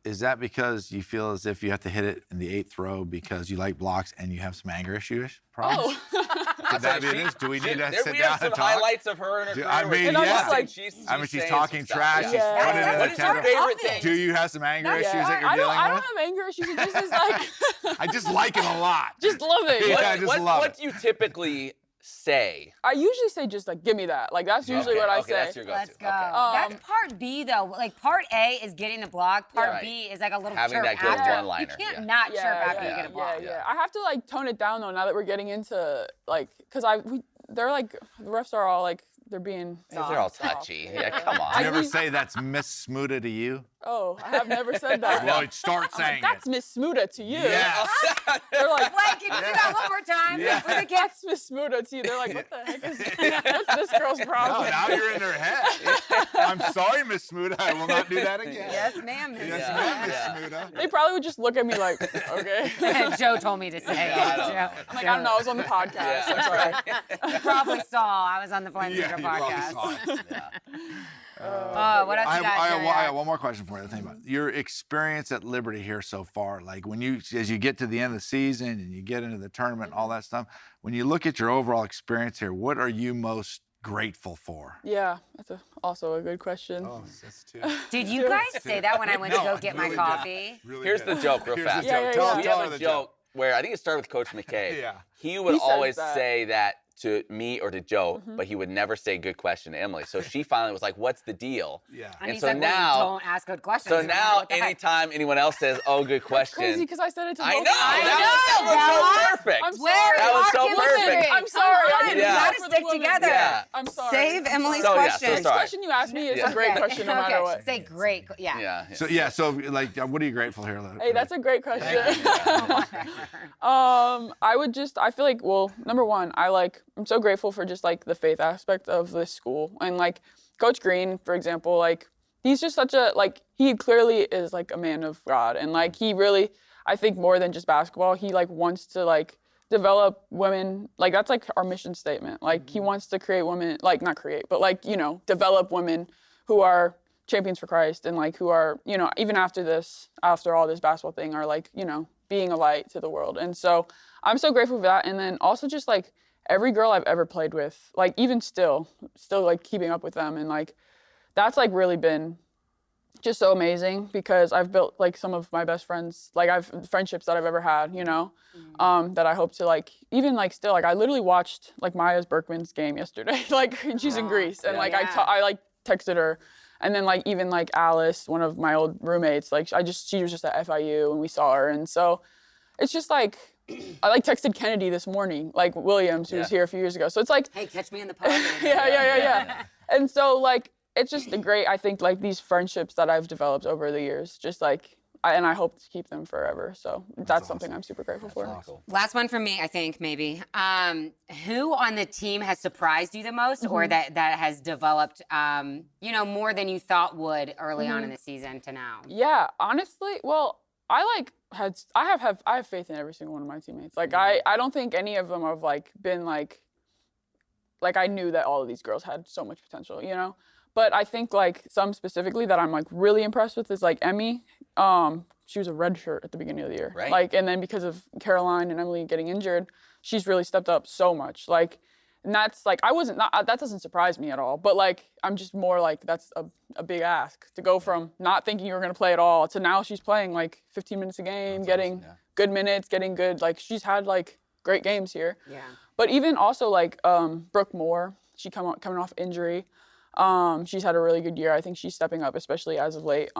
Is that because you feel as if you have to hit it in the 8th row because you like blocks and you have some anger issues? Problems? Could that be it? Do we need to sit down and talk? Highlights of her in her career. I mean, she's talking trash. She's putting it in What is your favorite thing? Do you have some anger issues that you're dealing with? I don't have anger issues. It just is like I just like it a lot. Just love it. Yeah, I just love it. What do you typically say? I usually say just like, give me that. Like that's usually what I say. That's your go-to. Let's go. That's part B though. Like part A is getting the block. Part B is like a little having chirp that good after. one-liner. You can't not chirp after you get a block. Yeah. I have to like tone it down though now that we're getting into like, cause they're like, the refs are all like, they're being soft. They're all touchy. Yeah, come on. Do you ever say that's Miss Smuda to you? Oh, I have never said that. Well, start saying that's Miss Smuda to you. Yeah. They're like, wait, can you do that one more time? Yeah. That's Miss Smuda to you. They're like, what the heck is what's this girl's problem? No, now you're in their head. I'm sorry, Miss Smuda. I will not do that again. Yes, ma'am, Miss Yes, ma'am, Miss Smuda. They probably would just look at me like, okay. Joe told me to say it. I'm like, I don't know. I was on the podcast. I'm sorry. You probably saw I was on the Flames Intro podcast. What else you got? I have one more question for you to think about. Your experience at Liberty here so far, like as you get to the end of the season and you get into the tournament and all that stuff, when you look at your overall experience here, what are you most grateful for? Yeah, that's also a good question. Oh, that's too. Did you guys say that when I went to go get my coffee? Really Here's the joke real fast. We have a joke where I think it started with Coach McKay. Yeah. He would always say that to me or to Joe, but he would never say good question to Emily. So she finally was like, what's the deal? Yeah. And so now, don't ask good questions. So now anytime anyone else says, oh, good question. That's crazy because I said it to both. I know. That was so perfect. I'm sorry. That was so perfect. I'm sorry. I didn't You gotta stick together. Yeah. I'm sorry. Save Emily's So, yeah, question. so Next sorry. question you asked me is a great question no matter what. Say great. Yeah. So like, what are you grateful here? Hey, that's a great question. I feel like, well, number one, I'm so grateful for just like the faith aspect of this school. And like Coach Green, for example, like he's just he clearly is like a man of God. And like he really, I think more than just basketball, he like wants to like develop women. Like that's like our mission statement. Like he wants to create women, like not create, but like, develop women who are champions for Christ and like who are, even after all this basketball thing are like, being a light to the world. And so I'm so grateful for that. And then also just like every girl I've ever played with, like even still like keeping up with them. And like, that's like really been just so amazing because I've built like some of my best friends, like I've friendships that I've ever had, you know, that I hope to like, even like still, like I literally watched like Maya's Berkman's game yesterday, like she's in Greece and like I like texted her and then like even like Alice, one of my old roommates, like she was just at FIU and we saw her. And so it's just like, I like texted Kennedy this morning, like Williams, who was here a few years ago. So it's like, hey, catch me in the pod. yeah. And so like, it's just great, I think, like these friendships that I've developed over the years, just like, and I hope to keep them forever. So that's awesome. Something I'm super grateful for. Awesome. Last one from me, I think, maybe. Who on the team has surprised you the most or that has developed, you know, more than you thought would early on in the season to now? Yeah, honestly, well, I have faith in every single one of my teammates. Like, I don't think any of them have, like, been, like I knew that all of these girls had so much potential, you know? But I think like some specifically that I'm like really impressed with is like Emmy. She was a redshirt at the beginning of the year. Right. Like, and then because of Caroline and Emily getting injured, she's really stepped up so much. Like, and that's like, that doesn't surprise me at all. But like, I'm just more like, that's a big ask to go from not thinking you were gonna play at all to now she's playing like 15 minutes a game, getting good minutes, getting good, like she's had like great games here. Yeah. But even also like Brooke Moore, she coming off injury. She's had a really good year. I think she's stepping up, especially as of late.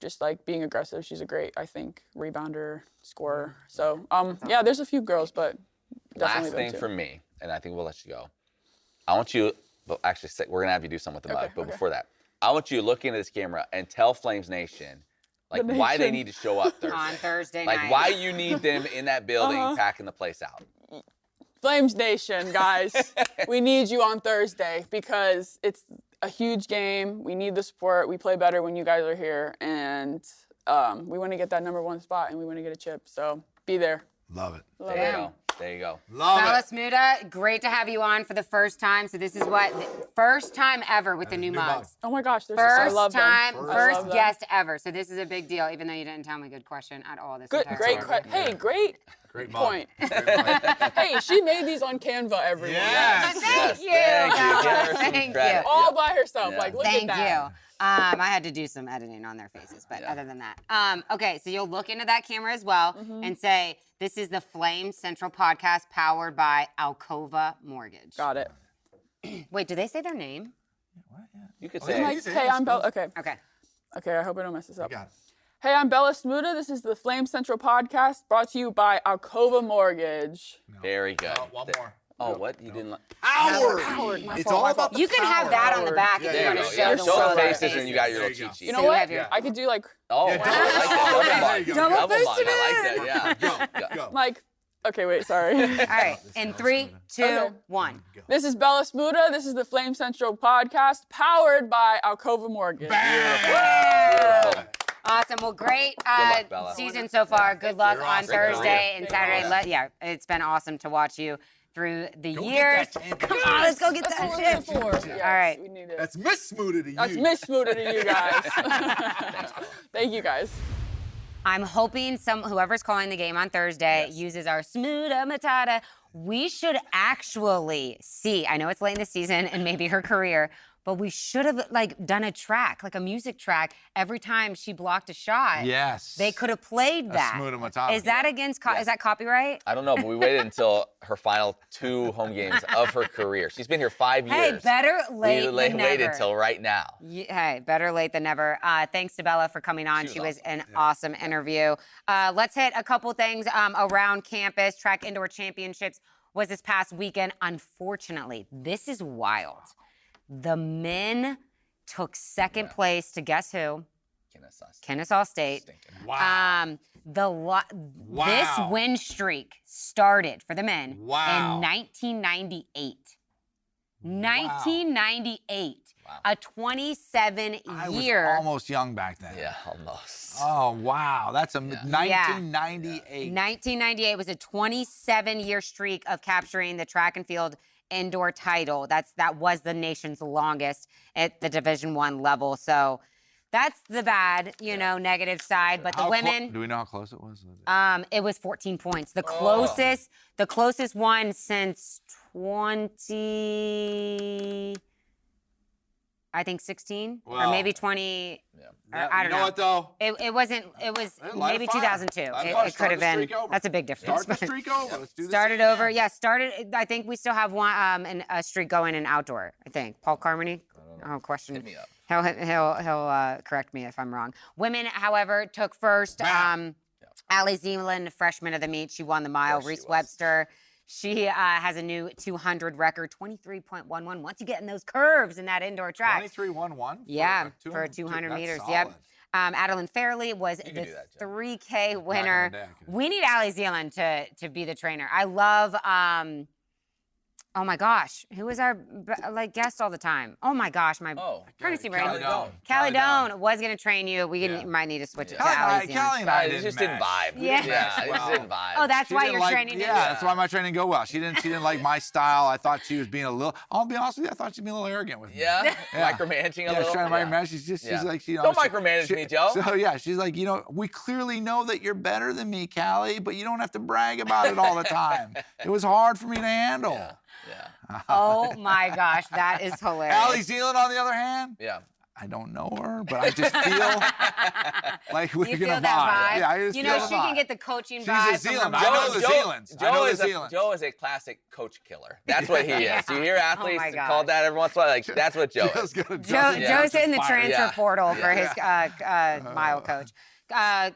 Just like being aggressive. She's a great, I think, rebounder, scorer. So, yeah, there's a few girls, but definitely last thing from me, and I think we'll let you go. I want you, but actually, we're gonna have you do something with the mug. But before that, I want you to look into this camera and tell Flames Nation, like, why they need to show up Thursday. On Thursday night. Like, why you need them in that building packing the place out. Flames Nation, guys, we need you on Thursday because it's a huge game. We need the support. We play better when you guys are here, and we want to get that #1 spot, and we want to get a chip. So be there. Love it. There you go. There you go. Love Bella it. Smuda, great to have you on for the first time. So this is what, first time ever with the new mugs. Oh my gosh, First I love time, them. first guest ever. So this is a big deal, even though you didn't tell me good question at all. This Good, entire great time. question. Hey, great point. Hey, she made these on Canva, everyone. Yes. Thank you. Thank you. Thank Credit. you. All by herself. Yeah. Like, look Thank at that. you. I had to do some editing on their faces, but other than that. Okay, so you'll look into that camera as well and say, this is the Flame Central podcast powered by Alcova Mortgage. Got it. Wait, do they say their name? You could Oh, say. yeah. Like, hey, I'm Bella. Okay. Okay. I hope I don't mess this up. Got it. Hey, I'm Bella Smuda. This is the Flame Central podcast brought to you by Alcova Mortgage. Very good. One more. Oh, what? You didn't like. Howard. It's all about the You can have that on the back if you There want you to go. show Yeah, the show world the our faces and you got your There little you go. cheat sheet. You know So you what? have your- I could do like, Oh, Yeah, wow. I like that. double Double face mug. I like that. Yeah. Go. like, okay, wait, sorry. All right, in 3, 2, 1. This is Bella Smuda. This is the Flame Central podcast powered by Alcova Mortgage. Beautiful. Awesome. Well, great luck, Bella. season so far. Good luck You're on awesome. Thursday and Thank you. Saturday. Yeah, it's been awesome to watch you through the Go get years. that championship. Come on, let's go get That's that what we're here chip. for. Yes, All right. We need it. That's Miss Smuda to you. That's Miss Smuda to you guys. Thank you, guys. I'm hoping whoever's calling the game on Thursday uses our Smuda Matata. We should actually see, I know it's late in the season and maybe her career, but we should have like done a track, like a music track, every time she blocked a shot. Yes. They could have played that. Smuda Matata. Is that against, is that copyright? I don't know, but we waited until her final 2 home games of her career. She's been here 5 years. Hey, better late than never. Waited until right now. Hey, better late than never. Thanks to Bella for coming on. She was an awesome interview. Let's hit a couple things around campus. Track Indoor Championships was this past weekend. Unfortunately, this is wild. The men took second place to guess who? Kennesaw State. Stinking. Wow. This win streak started for the men in 1998. 1998. Wow. A 27-year. I was almost young back then. Yeah, almost. Oh, wow. That's 1998. 1998 was a 27-year streak of capturing the track and field indoor title. That was the nation's longest at the Division I level. So that's the bad, negative side. But the women, do we know how close it was? it was 14 points. The closest one since 20. I think 16 or Well, maybe 20. Yeah. I don't know. You know what though? It wasn't. It was Light a maybe fire. 2002. Light a It fire. could Start have the been. streak over. That's a big difference. Start the streak over. Let's do this. Started over. Yeah, started. I think we still have one a streak going in outdoor. I think Paul Carmody. Oh, question. Hit me up. He'll correct me if I'm wrong. Women, however, took first. Allie Zealand, freshman of the meet. She won the mile. Reese Webster. She has a new 200 record, 23.11. Once you get in those curves in that indoor track. 23.11? Yeah, for 200 meters. Solid. Yep. Adeline Fairley was the 3K winner. We need Allie Zealand to be the trainer. I love, oh my gosh, who was our guest all the time? Oh my gosh, my courtesy brain. Callie Doan was going to train you. We might need to switch it to Allie Zealand. Callie and I just didn't vibe. Yeah. It just didn't vibe. Oh, that's why your training didn't. Yeah, that's why my training didn't go well. She didn't like my style. I thought she was being a little. I'll be honest with you. I thought she'd be a little arrogant with me. Yeah. Micromanaging a little. She's trying to micromanage. She's like, don't micromanage me, Joe. So yeah, she's like, we clearly know that you're better than me, Callie, but you don't have to brag about it all the time. It was hard for me to handle. Yeah. Oh my gosh, that is hilarious. Allie Zealand, on the other hand. Yeah. I don't know her, but I just feel like we're you gonna feel that vibe. Yeah, I just feel she can get the coaching She's vibe. a Zealand. From her I know the Zealands. Joe is a classic coach killer. That's what he is. You hear athletes called that every once in a while? Like, that's what Joe is. Joe's hitting the transfer portal for his mile coach.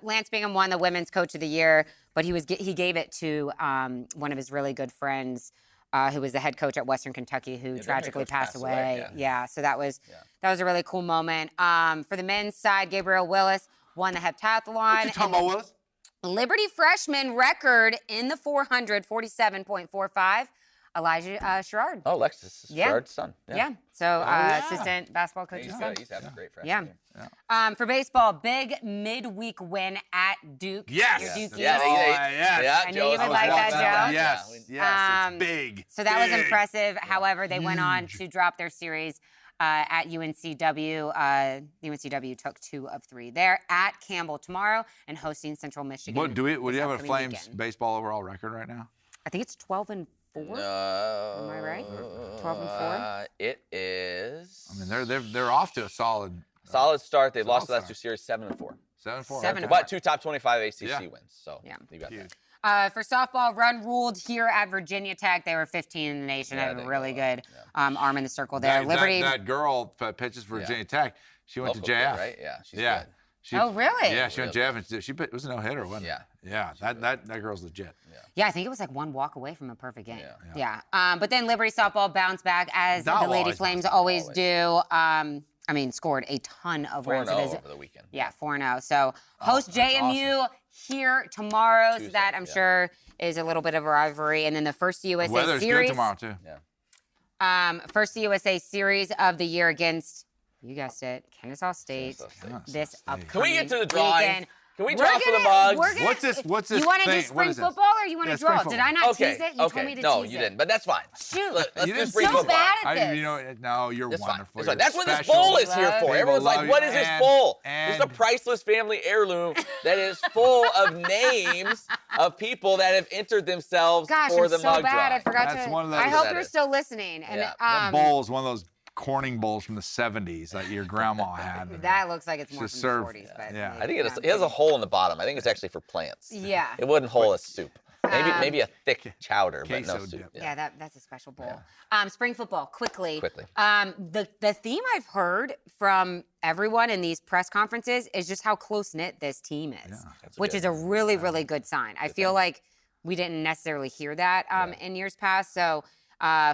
Lance Bingham won the Women's Coach of the Year, but he gave it to one of his really good friends, who was the head coach at Western Kentucky, who tragically passed away. Yeah, so that was a really cool moment. For the men's side, Gabriel Willis won the heptathlon. What you talking about, Willis? Liberty freshman record in the 400, 47.45. Elijah Sherrard. Oh, Alexis Sherrard's son. Yeah. So assistant basketball coach's son. He's having a great freshman year. For baseball, big midweek win at Duke. Yes. Your Dukies. Yes. I knew you would like that, Joe. Yes. It's big. So that was impressive. However, they went on to drop their series at UNCW. UNCW took 2 of 3. They're at Campbell tomorrow and hosting Central Michigan. Would you have a Flames baseball overall record right now? I think it's 12-4. No. Am I right? 12-4. It is. I mean, they're off to a solid start. They've lost the last 2 series, 7-4. 7-4. But 2 top 25 ACC wins. So you got that. For softball, run ruled here at Virginia Tech. They were 15 in the nation. They have a really good arm in the circle there. Liberty. That girl pitches for Virginia Tech. She went to JF. Right? Yeah. She's good. Oh, really? Yeah, she went to JF, and it was a no-hitter, wasn't it? Yeah. That girl's legit. Yeah, I think it was like 1 walk away from a perfect game. Yeah. But then Liberty softball bounced back as the Lady Flames always do. Scored a ton of runs. 4-0 over the weekend. Yeah, 4-0. So host JMU here tomorrow. Tuesday, so that I'm sure is a little bit of a rivalry. And then the first USA weather's series. Good tomorrow too. Yeah. First USA series of the year against, you guessed it, Kennesaw State. This upcoming Can we get to the drawing? weekend. Can we draw for the mugs? What's this? You want to do spring football or you want to draw? Did I not tease it? You told me to tease it. No, you didn't. But that's fine. Shoot. Let's do You're spring so football. bad at this. No, you're wonderful. That's what this bowl is here for. Everyone's like, what is this bowl? It's a priceless family heirloom that is full of names of people that have entered themselves for the mug drawing. I forgot to. I hope you're still listening. And that bowl is one of those Corning bowls from the 70s that your grandma had. That looks like it's more from the 40s. But I think it has a hole in the bottom. I think it's actually for plants. Yeah. It wouldn't hold a soup. Maybe a thick chowder, but no soup. Yeah, that's a special bowl. Spring football, quickly. The theme I've heard from everyone in these press conferences is just how close-knit this team is, which is a really, really good sign. I feel like we didn't necessarily hear that in years past, so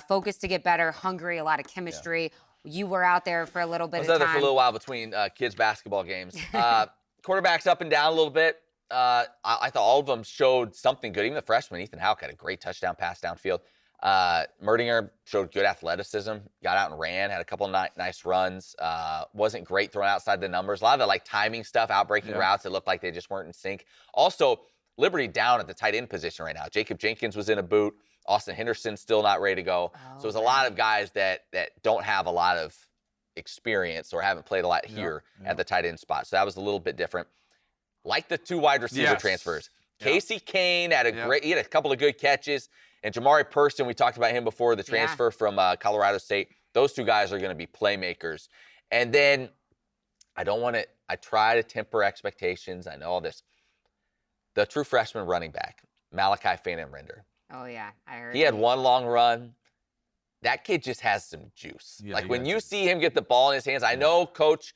focused to get better, hungry, a lot of chemistry. You were out there for a little bit of time. I was out there for a little while between kids' basketball games. Quarterbacks up and down a little bit. I thought all of them showed something good. Even the freshman, Ethan Houck, had a great touchdown pass downfield. Merdinger showed good athleticism, got out and ran, had a couple of nice runs. Wasn't great throwing outside the numbers. A lot of the timing stuff, out-breaking routes that looked like they just weren't in sync. Also, Liberty down at the tight end position right now. Jacob Jenkins was in a boot. Austin Henderson's still not ready to go. So there's a lot of guys that don't have a lot of experience or haven't played a lot here at the tight end spot. So that was a little bit different. Like the 2 wide receiver transfers. Casey Kane had he had a couple of good catches. And Jamari Person, we talked about him before, the transfer from Colorado State. Those 2 guys are going to be playmakers. And then I try to temper expectations. I know all this. The true freshman running back, Malachi Fainenrinder. Oh, yeah, I heard. He had one long run. That kid just has some juice. Yeah, like when you see him get the ball in his hands, I know Coach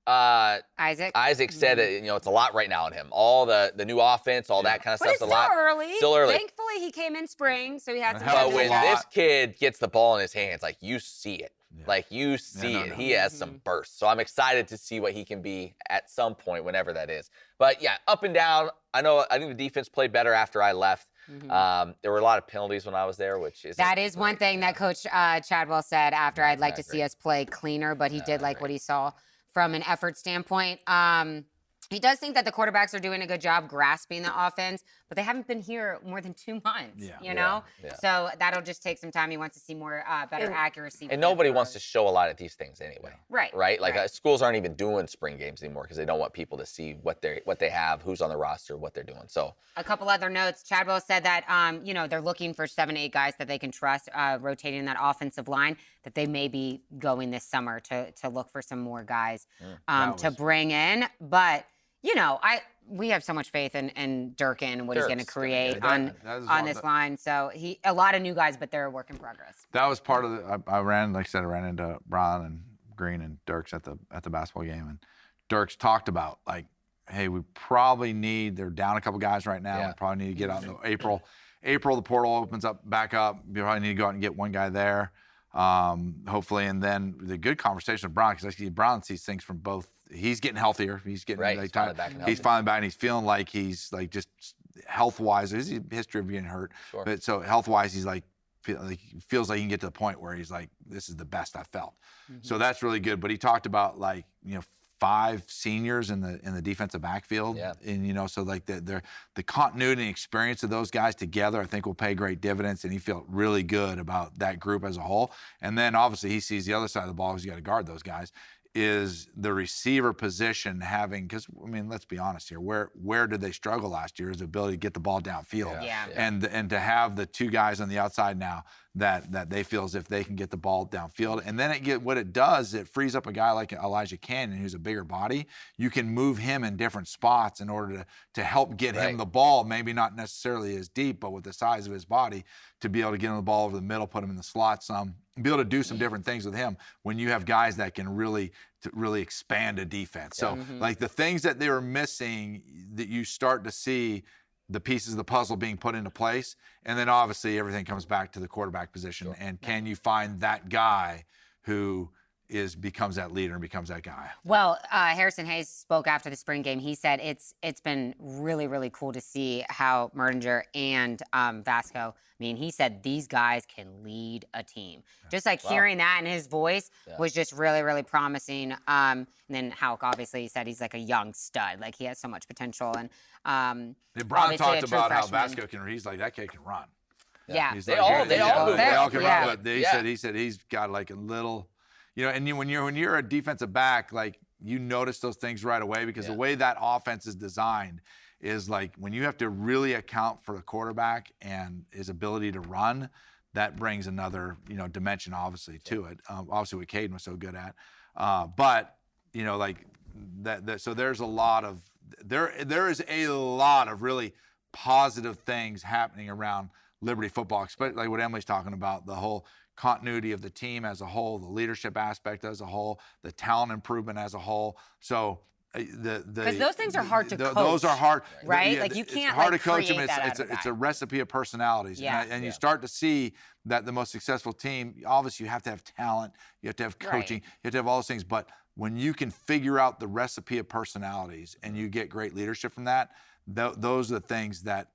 Isaac said that, it's a lot right now in him. All the new offense, all that kind of but stuff's a lot. Still early. Thankfully, he came in spring, so he had some. But when this kid gets the ball in his hands, like you see it. Yeah. Like you see it. He has some bursts. So I'm excited to see what he can be at some point, whenever that is. But yeah, up and down. I think the defense played better after I left. There were a lot of penalties when I was there, which is one thing that Coach Chadwell said after. I'd like to see us play cleaner, but he did like what he saw from an effort standpoint. He does think that the quarterbacks are doing a good job grasping the offense, but they haven't been here more than 2 months, you know? Yeah. So that'll just take some time. He wants to see more, better accuracy. And nobody wants to show a lot of these things anyway. Right. Like schools aren't even doing spring games anymore because they don't want people to see what they have, who's on the roster, what they're doing. So a couple other notes. Chadwell said that, they're looking for 7 to 8 guys that they can trust, rotating that offensive line, that they may be going this summer to look for some more guys to bring in. But we have so much faith in Durkin, what he's going to create on this line. So a lot of new guys, but they're a work in progress. That was part of I ran into Brian and Green and Dirks at the basketball game, and Dirks talked about hey, we probably they're down a couple guys right now. We probably need to get out in April. The portal opens back up. We probably need to go out and get one guy there. Hopefully, and then the good conversation with Brown, because I see Brown sees things from both. He's getting healthier. He's getting he's finally back. He's finally back, and he's feeling like he's just health-wise. There's a history of being hurt, but so health-wise, he's feels like he can get to the point where he's like, this is the best I've felt. So that's really good. But he talked about 5 seniors in the defensive backfield, and so the continuity and experience of those guys together, I think, will pay great dividends, and he felt really good about that group as a whole. And then obviously he sees the other side of the ball because you got to guard those guys. Is the receiver position because let's be honest here, where did they struggle last year is the ability to get the ball downfield, and to have the 2 guys on the outside now that they feel as if they can get the ball downfield, and then what it does, it frees up a guy like Elijah Cannon, who's a bigger body. You can move him in different spots in order to help get him the ball, maybe not necessarily as deep, but with the size of his body, to be able to get him the ball over the middle, put him in the slot some, be able to do some different things with him when you have guys that can really expand a defense. So the things that they were missing, that you start to see the pieces of the puzzle being put into place. And then obviously everything comes back to the quarterback position. And can you find that guy who becomes that leader and becomes that guy? Well, Harrison Hayes spoke after the spring game. He said it's been really, really cool to see how Merdinger and Vasco, he said these guys can lead a team. Just hearing that in his voice was just really, really promising. And then Houck, obviously, he said he's like a young stud. He has so much potential. And Brian talked about how Vasco he's like, that kid can run. Yeah. He's they all can run. But he said he's got a little, and when you're a defensive back, you notice those things right away, because the way that offense is designed is when you have to really account for the quarterback and his ability to run, that brings another, dimension obviously to it. Obviously what Caden was so good at. But, so there's there is a lot of really positive things happening around Liberty football, especially what Emily's talking about, the whole continuity of the team as a whole, the leadership aspect as a whole, the talent improvement as a whole. So because those things are hard to coach. Those are hard, right? You can't. It's hard to coach them. It's a recipe of personalities, and you start to see that the most successful team, obviously, you have to have talent, you have to have coaching, you have to have all those things. But when you can figure out the recipe of personalities and you get great leadership from that, those are the things that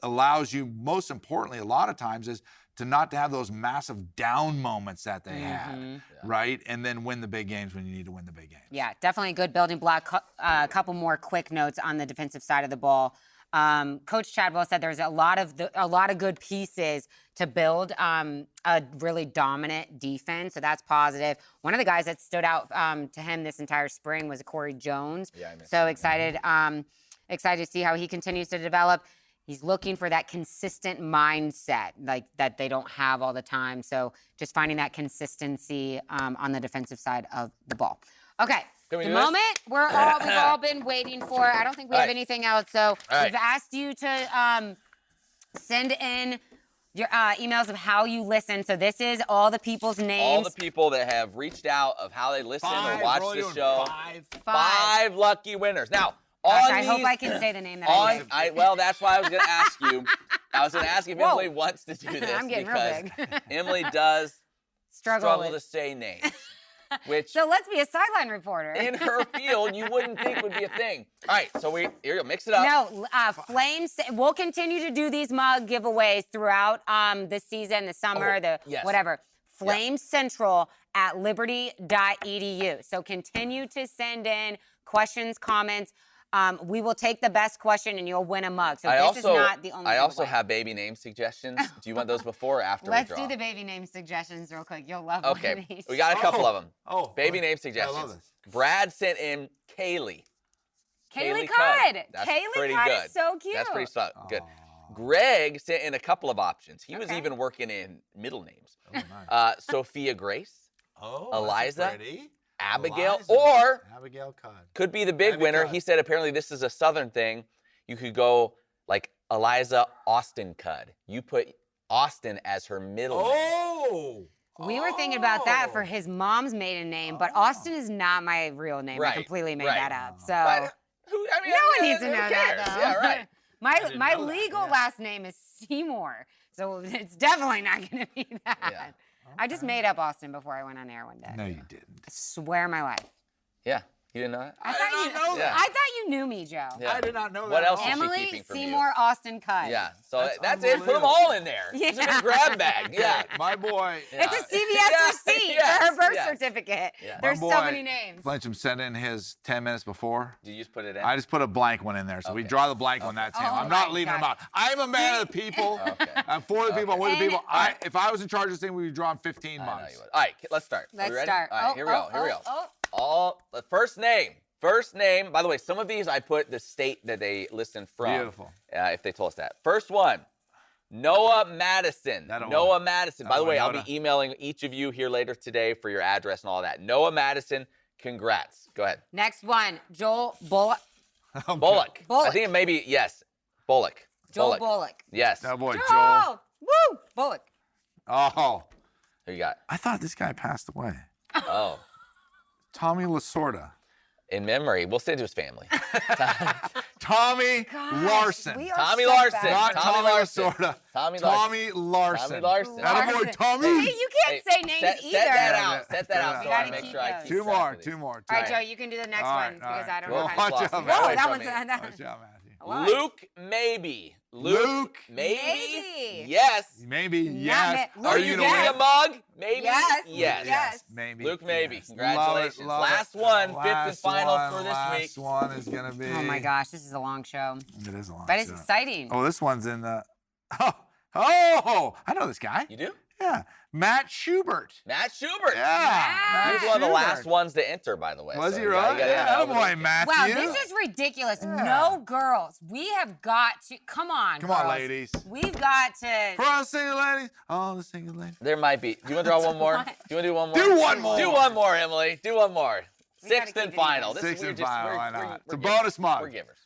allows you, most importantly, a lot of times, is to not to have those massive down moments that they had, right? And then win the big games when you need to win the big games. Yeah, definitely a good building block. A couple more quick notes on the defensive side of the ball. Coach Chadwell said there's a lot of good pieces to build a really dominant defense, so that's positive. One of the guys that stood out to him this entire spring was Corey Jones. So excited to see how he continues to develop. He's looking for that consistent mindset, like that they don't have all the time. So just finding that consistency on the defensive side of the ball. Okay, the moment we've all been waiting for. I don't think we have anything else. So we've asked you to send in your emails of how you listen. So this is all the people's names. All the people that have reached out of how they listen or watch the show. Five lucky winners. Now, I hope I can say the name that I did. Well, that's why I was going to ask you. I was going to ask if Emily wants to do this. I'm getting real big. Emily does struggle to say names. Which, so let's be a sideline reporter. In her field, you wouldn't think would be a thing. All right, so here you go, mix it up. No, Flames, we'll continue to do these mug giveaways throughout this season, the summer, whatever. Flames Central at liberty.edu. So continue to send in questions, comments. We will take the best question and you'll win a mug. So this is not the only I also have baby name suggestions. Do you want those before or after we draw? Let's do the baby name suggestions real quick. You'll love one of these. We got a couple of them. Baby name suggestions. I love this. Brad sent in Kaylee. Kaylee Cudd. That's Kaylee pretty Cudd good. is so cute. That's pretty good. Greg sent in a couple of options. He was even working in middle names. Oh, nice. Sophia Grace. Eliza. Abigail, or Abigail Cudd. Could be the big winner. He said apparently this is a Southern thing. You could go like Eliza Austin Cudd. You put Austin as her middle name. We were thinking about that for his mom's maiden name, but Austin is not my real name. I completely made that up. So no one needs to know that, though. Yeah, right. My legal last name is Seymour, so it's definitely not going to be that. Yeah. I just made up Austin before I went on air one day. No, you didn't. I swear my life. Yeah. You didn't know that? I did not know that. I thought you knew me, Joe. Yeah. I did not know that. What else is she Emily keeping from Seymour you? Austin Cudd. Yeah. So that's it. Put them all in there. Yeah. It's a big grab bag. Yeah. My boy. It's a CVS receipt for her birth certificate. Yeah. There's so many names. Blancham sent in his 10 minutes before. Did you just put it in? I just put a blank one in there. So we draw the blank one. That's him. I'm not leaving him out. I'm a man of the people. I'm for the people. I'm with the people. If I was in charge of this thing, we would draw in 15 months. All right. Let's start. Let's start. All right. Here we go. The first name, by the way, some of these I put the state that they listen from. Beautiful. If they told us that. First one, Noah Madison. Noah Madison. By the way, I'll be emailing each of you here later today for your address and all that. Noah Madison, congrats. Go ahead. Next one, Joel Bullock. Bullock. I think it may be, yes, Bullock. Joel Bullock. Yes. Oh, boy, Joel. Woo! Bullock. Oh. Who you got? I thought this guy passed away. Oh. Tommy Lasorda. In memory. We'll say to his family. Tommy Larson. Tommy Larson. Not Tommy Lasorda. Tommy Larson. Tommy Larson. Attaboy, Tommy. See, you can't say names either. Set that out. Set that out. You gotta keep those. Two more. All right, Joe, you can do the next one because I don't know how to. Watch out, Whoa, that one's Matthew. Luke Maybe. Luke Maybe. Yes. Maybe. Yes. Are you gonna win a mug? Maybe. Yes. Maybe. Luke Maybe. Congratulations. Last one, fifth and final for this week. Last one is gonna be. Oh my gosh, this is a long show. It is a long show. But it's exciting. Oh, this one's in the. Oh, I know this guy. You do? Yeah. Matt Schubert. Matt Schubert. Yeah. He was one of the last ones to enter, by the way. Was he right? Yeah, boy, Matthew. Wow, this is ridiculous. Yeah. No girls. We have got to. Come on, Come girls. on, ladies. We've got to. For all the single ladies. All the single ladies. There might be. Do you want to draw one more? Do you want to do one more? Do one more. Do one more, Emily. Do one more. Sixth and final. Sixth and final. Why not? It's a bonus mug. We're givers.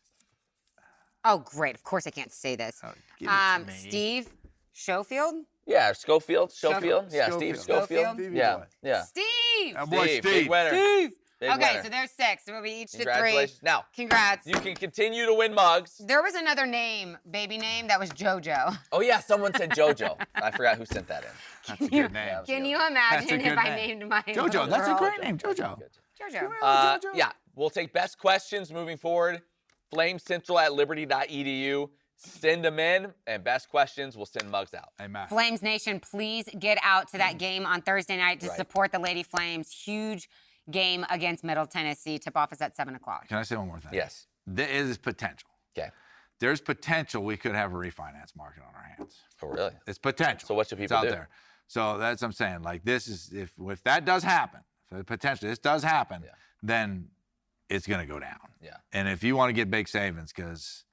Oh, great. Of course I can't say this. Steve Schofield? Yeah, Schofield. Yeah, Schofield. Steve Schofield. Yeah. Steve! Boy, Steve. Big winner. Steve! Big Okay, winner. so there's 6. We'll be each to 3. Congratulations. Now, congrats. You can continue to win mugs. There was another name, baby name, that was JoJo. Oh, yeah, someone said JoJo. I forgot who sent that in. That's a good name. Can you imagine if I named my JoJo, that's a great name, JoJo. JoJo. Yeah, we'll take best questions moving forward. flamecentral@liberty.edu. Send them in, and best questions, we'll send mugs out. Amen. Flames Nation, please get out to that game on Thursday night to support the Lady Flames. Huge game against Middle Tennessee. Tip-off is at 7 o'clock. Can I say one more thing? Yes. There is potential. Okay. There's potential we could have a refinance market on our hands. Oh, really? It's potential. So what should people do? It's out there. So that's what I'm saying. Like, this is, if that does happen, if potentially this does happen, then it's going to go down. Yeah. And if you want to get big savings, because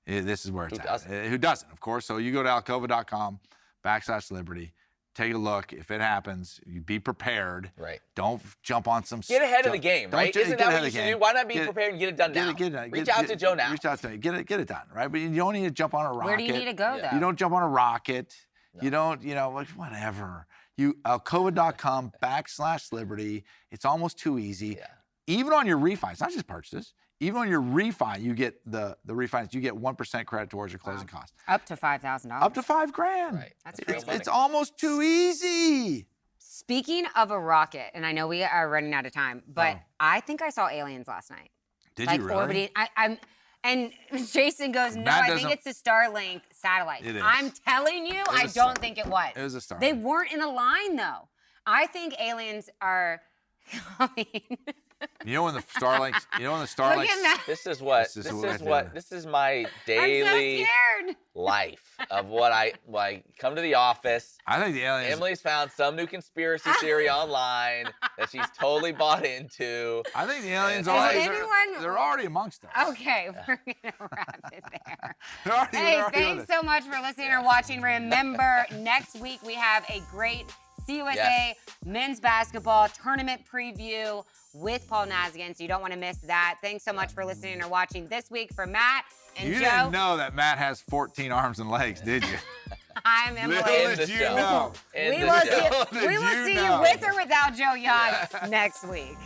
This is where it's Who at. doesn't? Who doesn't, of course. So you go to alcova.com/Liberty. Take a look. If it happens, you be prepared. Right. Don't jump on some. Get ahead of the game, right? Isn't that what you should do? Why not be prepared and get it done now? Reach out to Joe now. Reach out to me. Get it done, right? But you don't need to jump on a rocket. Where do you need to go, though? You don't jump on a rocket. No. You don't, like, whatever. Alcova.com/Liberty. It's almost too easy. Yeah. Even on your refi, it's not just purchases. Even on your refi, you get the refinance. You get 1% credit towards your closing costs. Up to $5,000. Up to $5,000. Right. That's it's almost too easy. Speaking of a rocket, and I know we are running out of time, but I think I saw aliens last night. Did you really? Orbiting. And Jason goes, no, I think it's a Starlink satellite. It is. I'm telling you, I don't think it was. It was a Starlink. They weren't in a line, though. I think aliens are coming. You know when the Starlinks. Look at that. This is my daily life of what I come to the office. I think the aliens. Emily's found some new conspiracy theory online that she's totally bought into. I think the aliens they're already amongst us. Okay, we're gonna wrap it there. Hey, thanks so much for listening or watching. Remember, next week we have a great CUSA men's basketball tournament preview with Paul Nazigan, so you don't want to miss that. Thanks so much for listening or watching this week. For Matt and Joe. You didn't know that Matt has 14 arms and legs, did you? I'm Emily. Little did you know. We will see you with or without Joe Young next week.